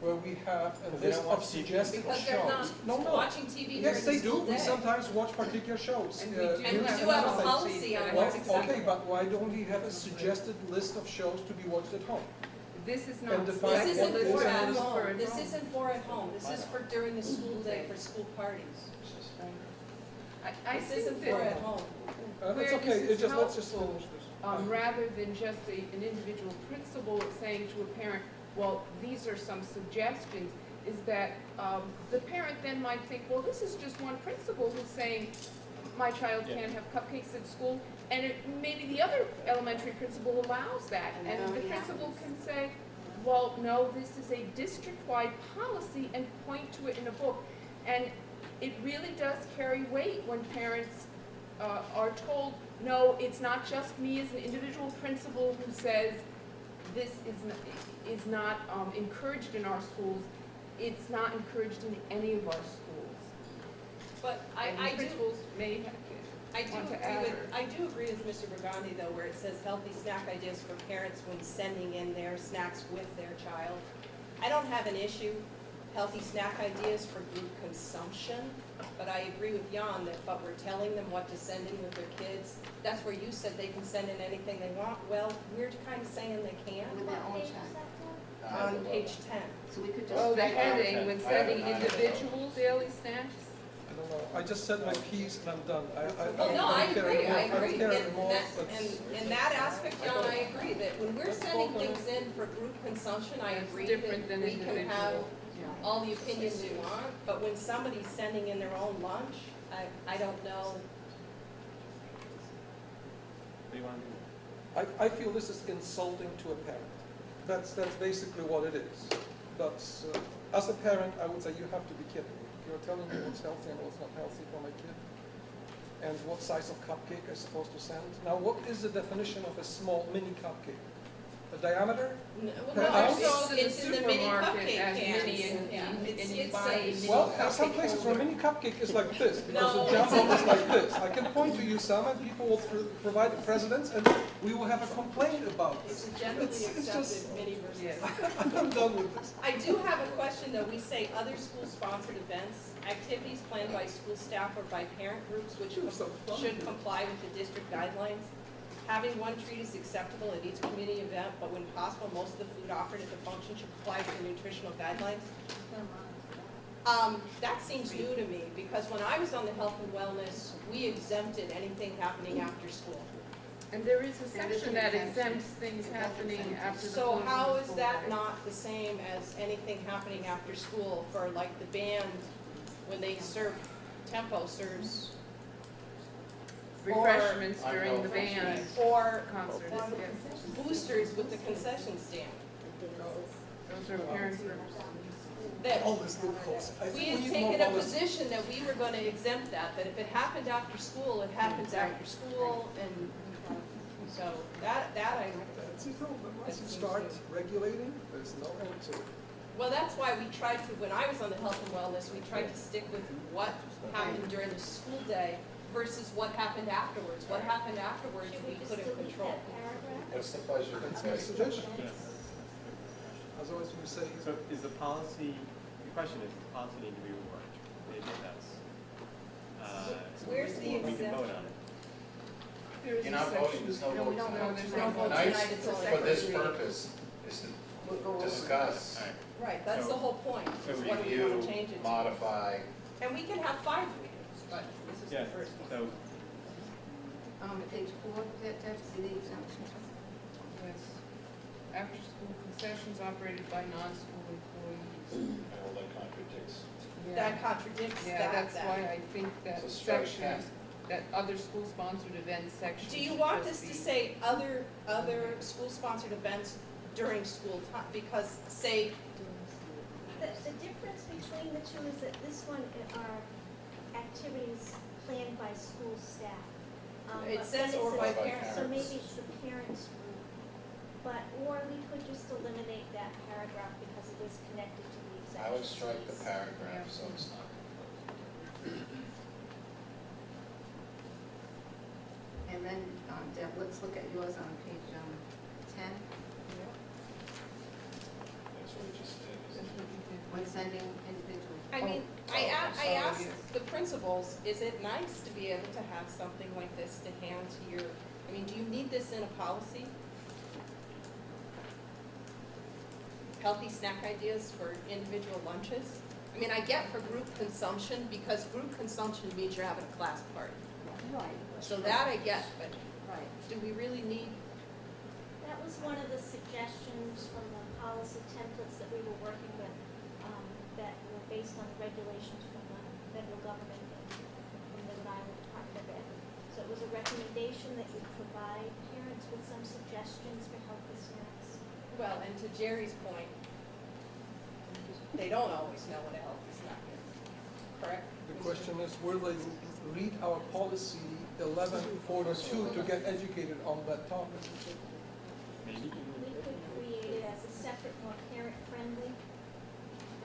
Where we have a Because they list don't watch of TV. suggested Because they're shows. not No, watching TV during Yes, the they do. school We day. sometimes watch particular shows. And we do And we have do have a policy policy for on that. Well, what's acceptable. okay, but why don't we have a suggested list of shows to be watched at home? This is And not. define This what isn't is for and at is home, this isn't for at home, this is for during the school day, for school parties. I This think isn't for at that, home. That's Where okay, this is let's just helpful, finish this. rather than just an individual principal saying to a parent, well, these are some suggestions, is that the parent then might think, well, this is just one principal who's saying, my child Yeah. can't have cupcakes at school, and maybe the other elementary principal allows that, And that and the already principal happens. can say, well, no, this is a district-wide policy, and point to it in a book. And it really does carry weight when parents are told, no, it's not just me as an individual principal who says this is not encouraged in our schools, it's not encouraged in any of our schools. But And I do, principals may have I do want to agree add with, or- I do agree with Mr. Burgundy though, where it says healthy snack ideas for parents when sending in their snacks with their child. I don't have an issue, healthy snack ideas for group consumption, but I agree with Jan that, but we're telling them what to send in with their kids. That's where you said they can send in anything they want. Well, we're kind of saying they can With their own What page is child. that for? on page 10. So we could just. Oh, the strike out- heading, when sending I have it. individual daily snacks? I don't know, I just said my piece and I'm done. Well, no, I don't care agree, anymore. I agree. don't care In anymore, that, but- in that aspect, John, I agree that when we're sending things in for group consumption, I It's agree different that than we can have individual. all the opinions we want, but when somebody's sending in their own lunch, I don't know. What do you want to do? I feel this is insulting to a parent. That's basically what it is. That's, as a parent, I would say you have to be kidding me. You're telling me what's healthy and what's not healthy for my kid. And what size of cupcake I'm supposed to send. Now, what is the definition of a small mini cupcake? A diameter? Well, Ounce? no, it's in the mini Supermarket cupcake as cans. mini and- Yeah, and it's, you it's buy a- mini Well, there are some cupcake places where holder. mini cupcake is like this, because No, the jumbo is like this. I can point to you some, and people will provide the precedents, and we will have a complaint about It's this. a generally It's accepted just- mini versus. Yes. I'm done with this. I do have a question though. We say other school-sponsored events, activities planned by school staff or by parent groups which You're so funny. should comply with the district guidelines. Having one treat is acceptable at each community event, but when possible, most of the food offered at the function should comply with the nutritional guidelines. That seems new to me, because when I was on the health and wellness, we exempted anything happening after school. And there is a There is section an that exemption. exempts things happening after the So close of how the is school that day. not the same as anything happening after school for like the band, when they serve, Tempo serves, Refreshments I during know. the band or concerts, yes. boosters with the concession stand? Those are parent groups. That All this loopholes. I we think had need taken more a policy. position that we were gonna exempt that if it happened after school, it happens after school, and so that I, That's the problem. Once you start regulating, there's no end to it. well, that's why we tried to, when I was on the health and wellness, we tried to stick with what happened during the school day versus what happened afterwards. What happened afterwards, Should we we just couldn't delete control. that paragraph? What's the pleasure of the That's my committee? suggestion. Otherwise, we say, So is the policy, the question is, the policy need to be reworked? Maybe that's, Where's the we can exemption? vote on it. There is You're a not section. voting, there's no No, we vote don't tonight. vote. there's No vote Tonight's tonight, it's only for this second reading. purpose is We'll go to over. discuss, All right. Right, that's the whole point, So is what do we review, wanna change it to. modify. And we can have 5 readings, but this is Yeah, the first one. so, Page 4, that's the exemption. Yes. After-school concessions operated by non-school employees. Well, that contradicts. Yeah. That contradicts Yeah, that. that's why I think that So strike section, 10. that other school-sponsored events section. Do you should want just this to be- say other school-sponsored events during school time? Because say, The difference between the two is that this one are activities planned by school staff. It But says then or says by parents. So maybe it's the parents group, but, or we could just eliminate that paragraph because it is connected to the exemption. I would strike the piece. paragraph, so it's not. And then, Deb, let's look at yours on page 10, That's what we just did. That's what we did. when sending individual. I mean, Oh, I sorry, asked yes. the principals, is it nice to be able to have something like this to hand to your, I mean, do you need this in a policy? Healthy snack ideas for individual lunches? I mean, I get for group consumption, because group consumption means you're having a class party. Right. So that I get, but Right. do we really need, That was one of the suggestions from the policy templates that we were working with, that were based on regulations from the federal government and from the Rhode Island Department of Ed. So it was a recommendation that you provide parents with some suggestions for healthy snacks. well, and to Jerry's point, they don't always know what a healthy snack is, correct? The question is, will they read our policy 1142 to get educated on that topic? Maybe. We could create it as a separate, more parent-friendly.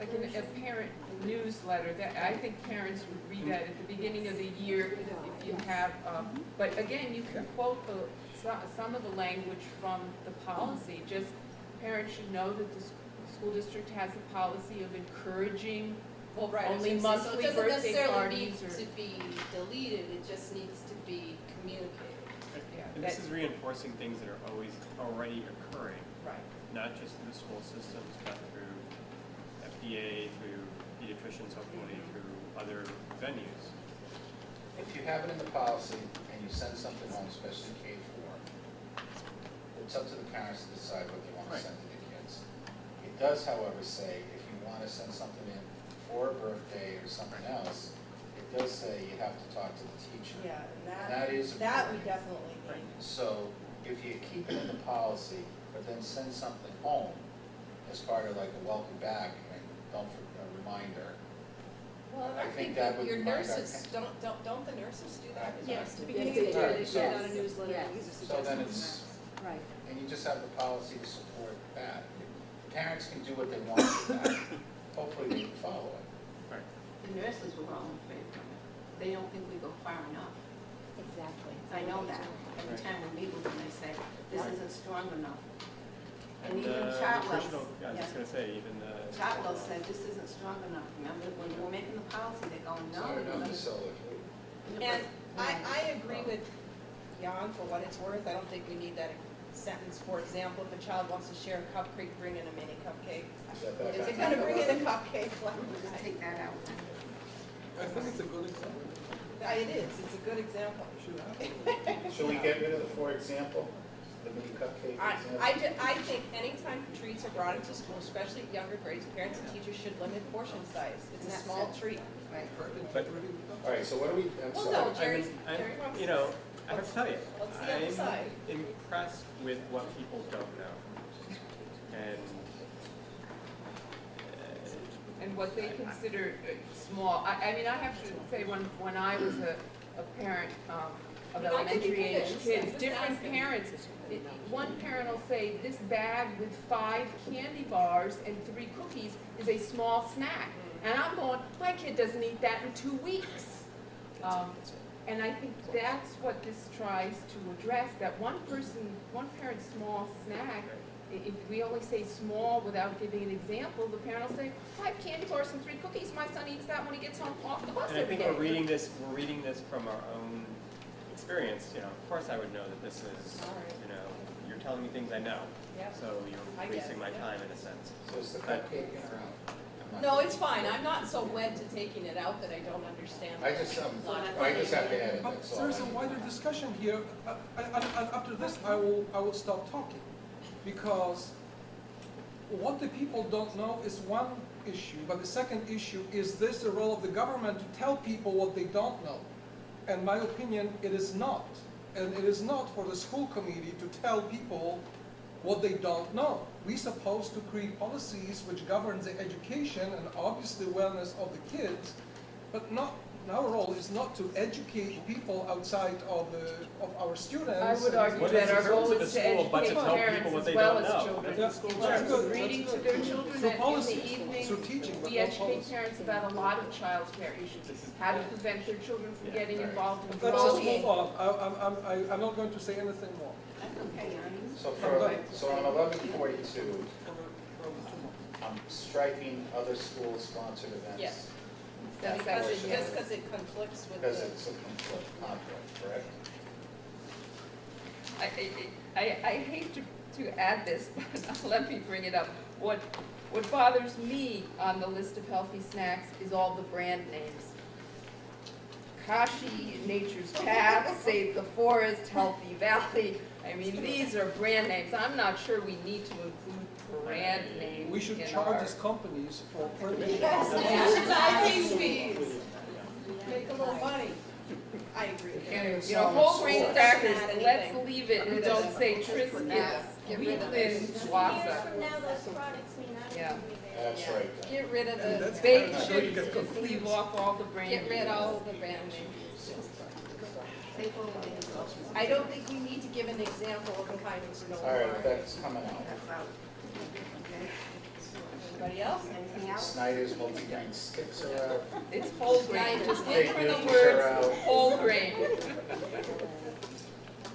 Like a parent newsletter, that, I think parents would read that at the beginning of the year if you have, but again, you can quote some of the language from the policy, just parents should know that the school district has a policy of encouraging Well, right, I was only gonna say, monthly so it birthday doesn't necessarily parties need or. to be deleted, it just needs to be communicated. Yeah, And this that- is reinforcing things that are always already occurring, Right. not just through the school systems, but through FDA, through pediatricians, hopefully through other venues. If you have it in the policy and you send something home, especially K-4, it's up to the parents to decide what they want to Right. send to their kids. It does, however, say if you want to send something in for a birthday or something else, it does say you have to talk to the teacher. Yeah, And that is that we important. definitely need. So if you keep it in the policy, but then send something home as part of like a welcome back and don't a reminder, Well, and I I think think that that would your remind our nurses, don't the nurses do that? Yes, to begin begin they with, do. they send Yes. out a newsletter, Yes. these are so then suggestions. it's, Right. and you just have the policy to support that. Parents can do what they want with that. Hopefully they can follow it. Right. The nurses were all in favor of it. They don't think we go far enough. Exactly. I know that. Every Right. time we meet with them, they say, this Right. isn't strong enough. And And even Chartwell, nutritional, I was just gonna say, even Chartwell said, this isn't strong enough. Remember, when they were making the policy, they're going, no. It's not we're enough gonna-" to sell the food. And I agree with Jan for what it's worth, I don't think we need that sentence. For example, if a child wants to share a cupcake, bring in a mini cupcake. Is that back Is on it gonna bring in a 11? cupcake? Just take that out. I think it's a good example. It is, it's a good example. Should have. Should we get rid of the for example, the mini cupcake example? I think anytime treats are brought into school, especially at younger grades, parents and teachers should limit portion size. It's a That's small it. treat. Right. But- All right, so what do we, I'm Well, sorry. no, I Jerry, mean, Jerry wants. you know, I have to tell you, Let's see on the side. I'm impressed with what people don't know. And, And what they consider small, I mean, I have to say, when I was a parent of I mean, I could be elementary age convinced, kids, just different ask them. parents, one parent will say, this bag with 5 candy bars and 3 cookies is a small snack. And I'm going, my kid doesn't eat that in 2 weeks. And I think that's what this tries to address, that one parent's small snack, if we only say small without giving an example, the parent will say, 5 candy bars and 3 cookies, my son eats that when he gets home off the bus and I every think day. we're reading this from our own experience, you know, of course I would know that this is, you know, you're telling me things I know. Yep. So I you're get wasting it, my yeah. time in a sense. So is the cupcake in or out? I'm not- No, it's fine, I'm not so wed to taking it out that I don't understand. I just have to add it, But that's all. there's a wider discussion here. And after this, I will stop talking. Because what the people don't know is one issue, but the second issue is this the role of the government to tell people what they don't know? In my opinion, it is not. And it is not for the school committee to tell people what they don't know. We're supposed to create policies which governs the education and obviously wellness of the kids, but not, our role is not to educate people outside of our students. I would argue What that is our the goal purpose of is the to school but to educate tell parents people what as they well don't as know? children. That's In good. terms of reading to their children Through in policy, the evening, through teaching, but we not educate policy. parents about a lot of childcare issues, how to prevent their children from Yeah, getting right. involved in Let's just bullying. move on. I'm not going to say anything more. That's okay, Ernie. So on 1142, I'm striking other school-sponsored events. Yes. That's Because actually- just because it conflicts with Because the. it's a conflict, correct? I hate to add this, but let me bring it up. What bothers me on the list of healthy snacks is all the brand names. Kashi, Nature's Path, Save the Forest, Healthy Valley. I mean, these are brand names. I'm not sure we need to include brand names. We should in charge our- these companies for printing. Advertising fees. Make a little money. I agree. You know, whole grain crackers, Doesn't add let's anything. leave it and don't say Triscuits. Get We rid of live in this. Years Wausau. from now, those products may not Yeah. even be there. That's right. Don. Get rid of And the that's baked how you chips, get just leave off all the brand Get rid names. of all the brand names. Take all the names off. I don't think we need to give an example of the kind of granola All right, bar. that's coming out. That's out. Okay. Anybody else? Anything else? Snyder's multi-grain sticks are out. It's whole grain, just look for the Baked words are out. whole grain.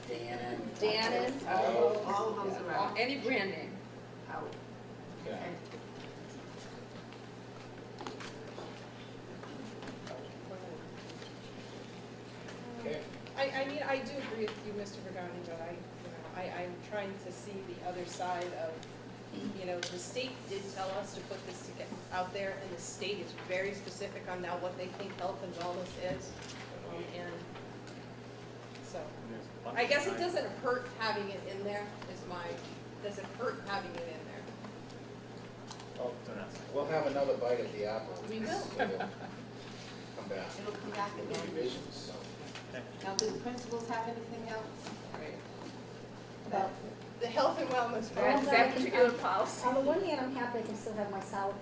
Dannon. Dannon. All of those are out. Any brand name. Out. Okay. Okay. Okay. I mean, I do agree with you, Mr. Regani, but I'm trying to see the other side of, the state did tell us to put this to get out there, and the state is very specific on now what they think health and wellness is. And so, There's a bunch I guess of it times- doesn't hurt having it in there, does it hurt having it in there? Well, So that's- we'll have another bite at the apple. We will. So we'll come back. It'll come back With again. revisions, so. Now, do the principals have anything else? About The health and wellness. That's that particular policy. On the one hand, I'm happy I can still have my Sour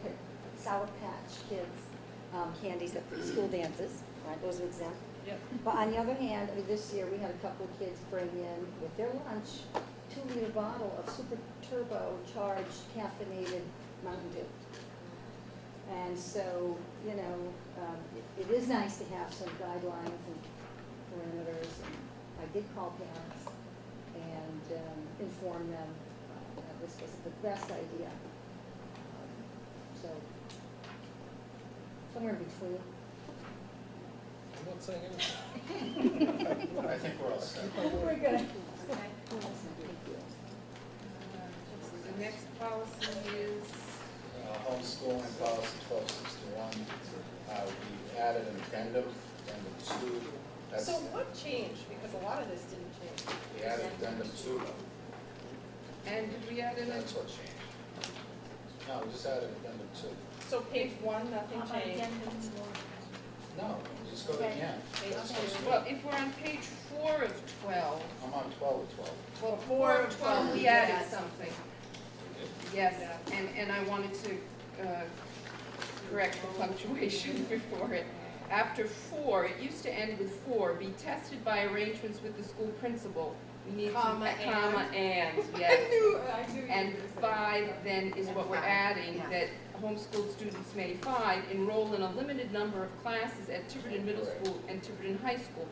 Patch Kids candies at the school dances, right, those are exempt. Yep. But on the other hand, I mean, this year, we had a couple of kids bring in with their lunch, 2-liter bottle of super turbo charged caffeinated Mountain Dew. And so, it is nice to have some guidelines and parameters, and I did call parents and inform them that this was the best idea. So, somewhere in between. I'm not saying anything. I think we're all set. We're good. Okay. The next policy is, Homeschooling policy 1261. We added an addendum 2. That's, So what changed? Because a lot of this didn't change. we added addendum 2. and did we add in a, That's what changed. No, we just added addendum 2. So page 1, nothing changed. No, just go to the end. Page That's 2. what's new. well, if we're on page 4 of 12, I'm on 12 of 12. well, 4 4 of of 12, 12, we added yes. something. Yes, and I wanted to correct the punctuation before it. After 4, it used to end with 4, be tested by arrangements with the school principal. We need Comma, to, comma, and, I yes. knew you were And gonna say 5 then is And what we're 5, adding, yeah. that homeschool students may, 5, enroll in a limited number of classes at Tiverton Middle Correct. School and Tiverton High School.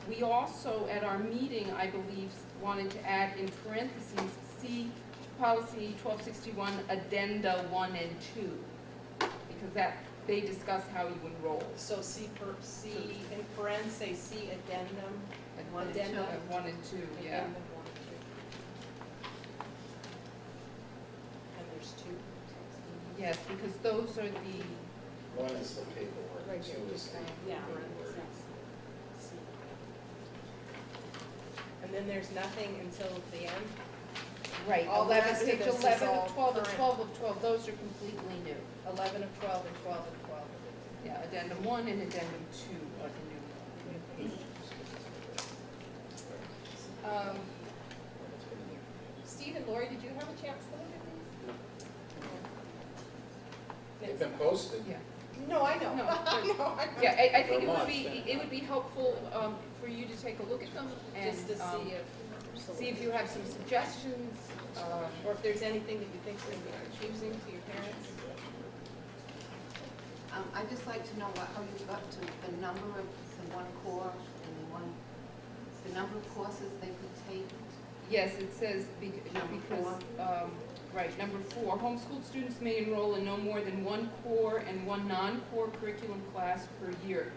We also, at our meeting, I believe, wanted to add in parentheses, see policy 1261, addenda 1 and 2, because that, they discuss how you enroll. So C in parentheses, say C addendum. One and Addendum. 1 and 2, yeah. Addendum 1 and 2. And there's 2. Yes, because those are the, 1 is the paperwork, 2 is the Yeah. word. C. And then there's nothing until the end? right, All the 11, rest of page this is 11 all of 12, and current. 12 of 12, those are completely new. 11 of 12 and 12 of 12. Yeah, addendum 1 and addendum 2 are the new pages. Steve and Lori, did you have a chance to look at these? They've been posted. Yeah. No, I know. No, I know, I know. Yeah, I think For months. it would be helpful for you to take a look at them and Just to see if you have some suggestions. or if there's anything that you think is going to be confusing to your parents. I'd just like to know how you got to the number of the one core and the number of courses they could take. Yes, it says, Number because, right, number 4, homeschooled students may enroll in no more than 1 core and 1 non-core curriculum class per year.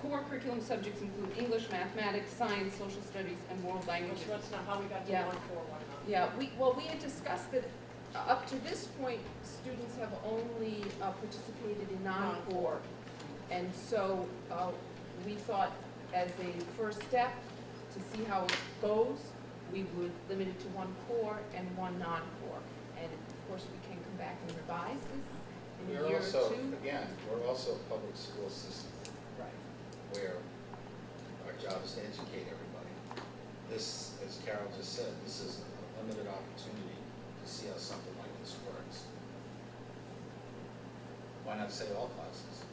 Core curriculum subjects include English, mathematics, science, social studies, and world languages. Which one's not how we got to Yeah. 1, 4, 1, 9. Yeah, we had discussed that up to this point, students have only participated in non-core. And so we thought as a first step, to see how it goes, we would limit it to 1 core and 1 non-core. And of course, we can come back and revise this in a We're year or also, 2. again, we're also a public school system Right. where our job is to educate everybody. This, as Carol just said, this is a limited opportunity to see how something like this works. Why not say all classes?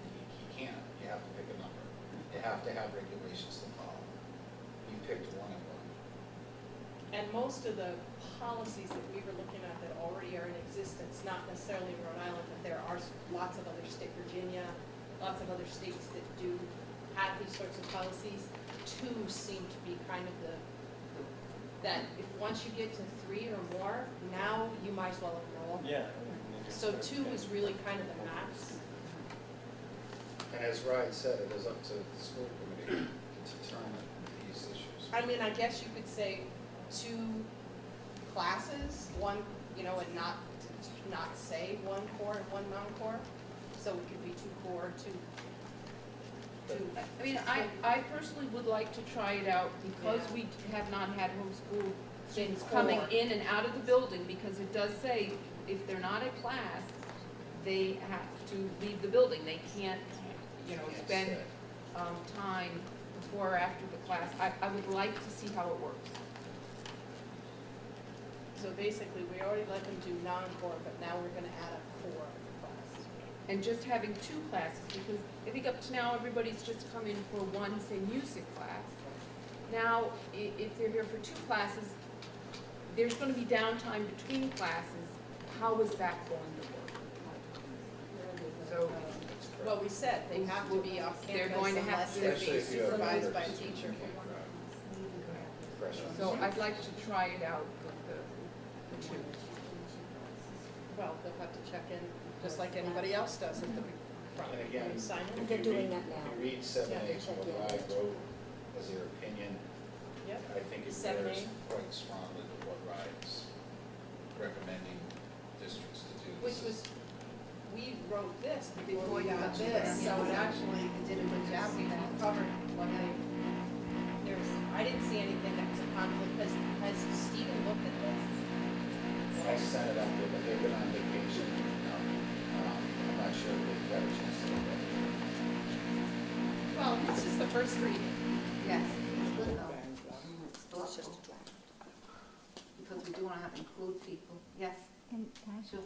You can't, you have to pick a number. You have to have regulations to follow. You picked one of them. And most of the policies that we were looking at that already are in existence, not necessarily in Rhode Island, but there are lots of other states, Virginia, lots of other states that do have these sorts of policies. 2 seem to be kind of that if once you get to 3 or more, now you might as well enroll. Yeah. So 2 is really kind of the max. And as Ryan said, it is up to the school committee to determine these issues. I mean, I guess you could say 2 classes, one, you know, and not say 1 core and 1 non-core. So it could be 2 core, 2. I mean, I personally would like to try it out because we have not had homeschool students coming in and out of the building, because it does say if they're not at class, they have to leave the building. They can't, you know, spend time before or after the class. I would like to see how it works. So basically, we already let them do non-core, but now we're gonna add a core class. And just having 2 classes, because I think up to now, everybody's just come in for one, say, music class. Now, if they're here for 2 classes, there's gonna be downtime between classes. How is that going to work? So, Well, we said they have to be off They're campus going to have unless to- they're Especially being if you have supervised by a members who teacher. can't drive. Freshmen. so I'd like to try it out with the 2. Well, they'll have to check in, just like anybody else does at the front. And again, Sign in. if They're you doing read, that now. if you read 7H, check what in. Rye wrote as their opinion, Yep. I think it 7A. bears quite strongly to what Rye is recommending districts to do. Which was, we wrote this Before before we you got got to this, that. so it actually Did a good job with that. covered what I didn't see anything that was a conflict. Has Stephen looked at this? I sent it out there, but they've been on vacation. I'm not sure if they've got a chance to look at it. Well, this is the first reading. Yes, it's good though. It's just a draft. Because we do want to have include people. Yes, Can I? sure.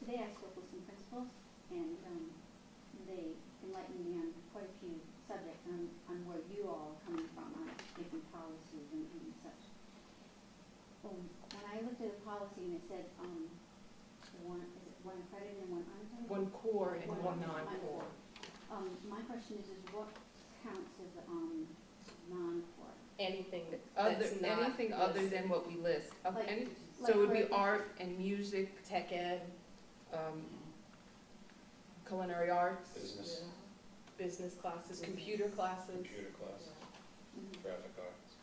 Today I spoke with some principals, and they enlightened me on quite a few subjects on where you all are coming from on different policies and such. When I looked at a policy and it said, one accredited and one unaccredited? 1 core and 1 non-core. My question is what counts as non-core? Anything Other, that's not anything other listed. than what we list. Like- So it would be like- art and music, Tech ed, culinary arts. Business, business classes, computer classes. computer class, Mhm. graphic arts.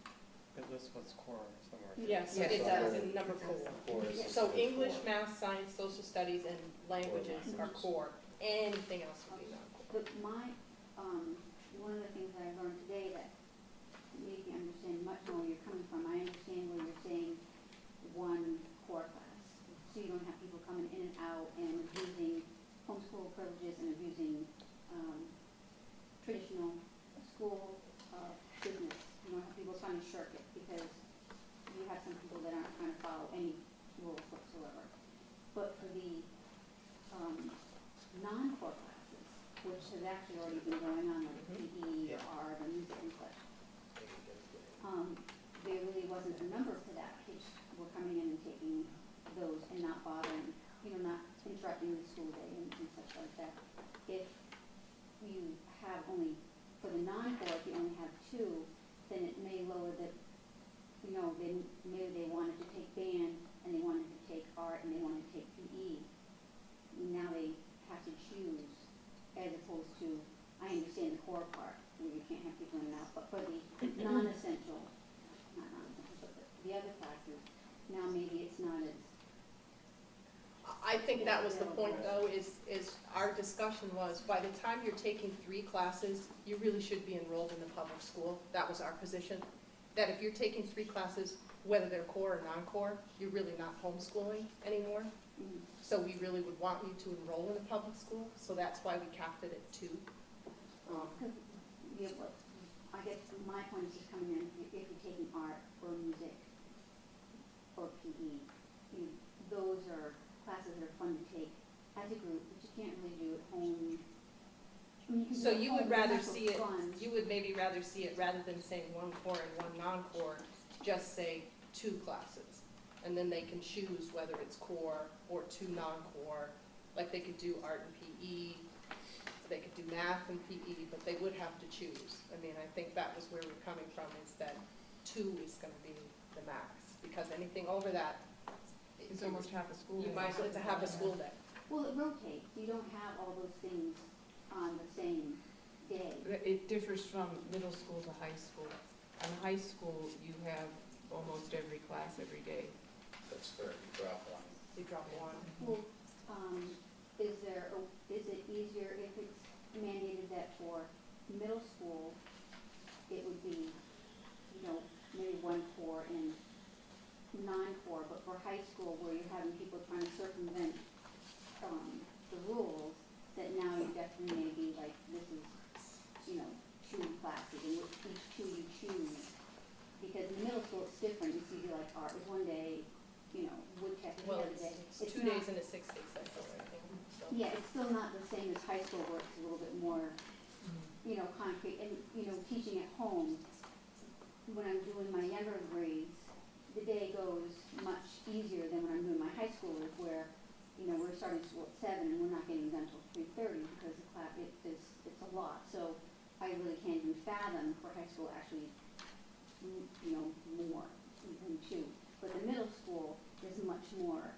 It lists what's core somewhere. Yes, Yes. it does in number 4. Core is So listed as English, core. math, science, social studies, and languages are core. Anything else would be non-core. But one of the things that I learned today that made me understand much more where you're coming from, I understand where you're saying 1 core class. So you don't have people coming in and out and abusing homeschool privileges and abusing traditional school business. You don't have people trying to shirk it because you have some people that aren't trying to follow any rules whatsoever. But for the non-core classes, which has actually already been going on, like PE or art or music and such, there really wasn't a number for that. Kids were coming in and taking those and not bothering, not interrupting the school day and such like that. If you have only, for the non-core, if you only have 2, then it may lower the, maybe they wanted to take band and they wanted to take art and they wanted to take PE. Now they have to choose as opposed to, I understand the core part where you can't have people in and out, but for the non-essential, not non-essential, but the other classes, now maybe it's not as, I think that was the point, though, is our discussion was, by the time you're taking 3 classes, you really should be enrolled in the public school. That was our position, that if you're taking 3 classes, whether they're core or non-core, you're really not homeschooling anymore. So we really would want you to enroll in a public school, so that's why we capped it at 2. yeah, but I guess my point is just coming in, if you're taking art or music or PE, those are classes that are fun to take as a group, but you can't really do at home. I mean, can So do it at you home, would but rather that's see it, fun. you would maybe rather see it, rather than saying one core and one non-core, just say 2 classes. And then they can choose whether it's core or 2 non-core, like they could do art and PE, they could do math and PE, but they would have to choose. I mean, I think that was where we're coming from, is that 2 is gonna be the max, because anything over that, It's almost half a school day. you might as well have to have a school day. Well, it rotates, you don't have all those things on the same day. It differs from middle school to high school. In high school, you have almost every class every day. That's fair, you drop one. You drop 1. Well, is it easier if it's mandated that for middle school, it would be, maybe 1 core and non-core, but for high school where you're having people trying to circumvent, the rules, that now you definitely may be like, this is, 2 classes, and with each 2 you choose. Because in middle school, it's different, it's usually like art is one day, woodcheck is the Well, other day. it's 2 days and a 6-day cycle, I think, so. Yeah, it's still not the same as high school where it's a little bit more, concrete. And, teaching at home, when I'm doing my younger grades, the day goes much easier than when I'm doing my high schoolers where, we're starting school at 7 and we're not getting done until 3:30 because the class, it's a lot. So I really can't even fathom for high school actually, more than 2. But the middle school is much more,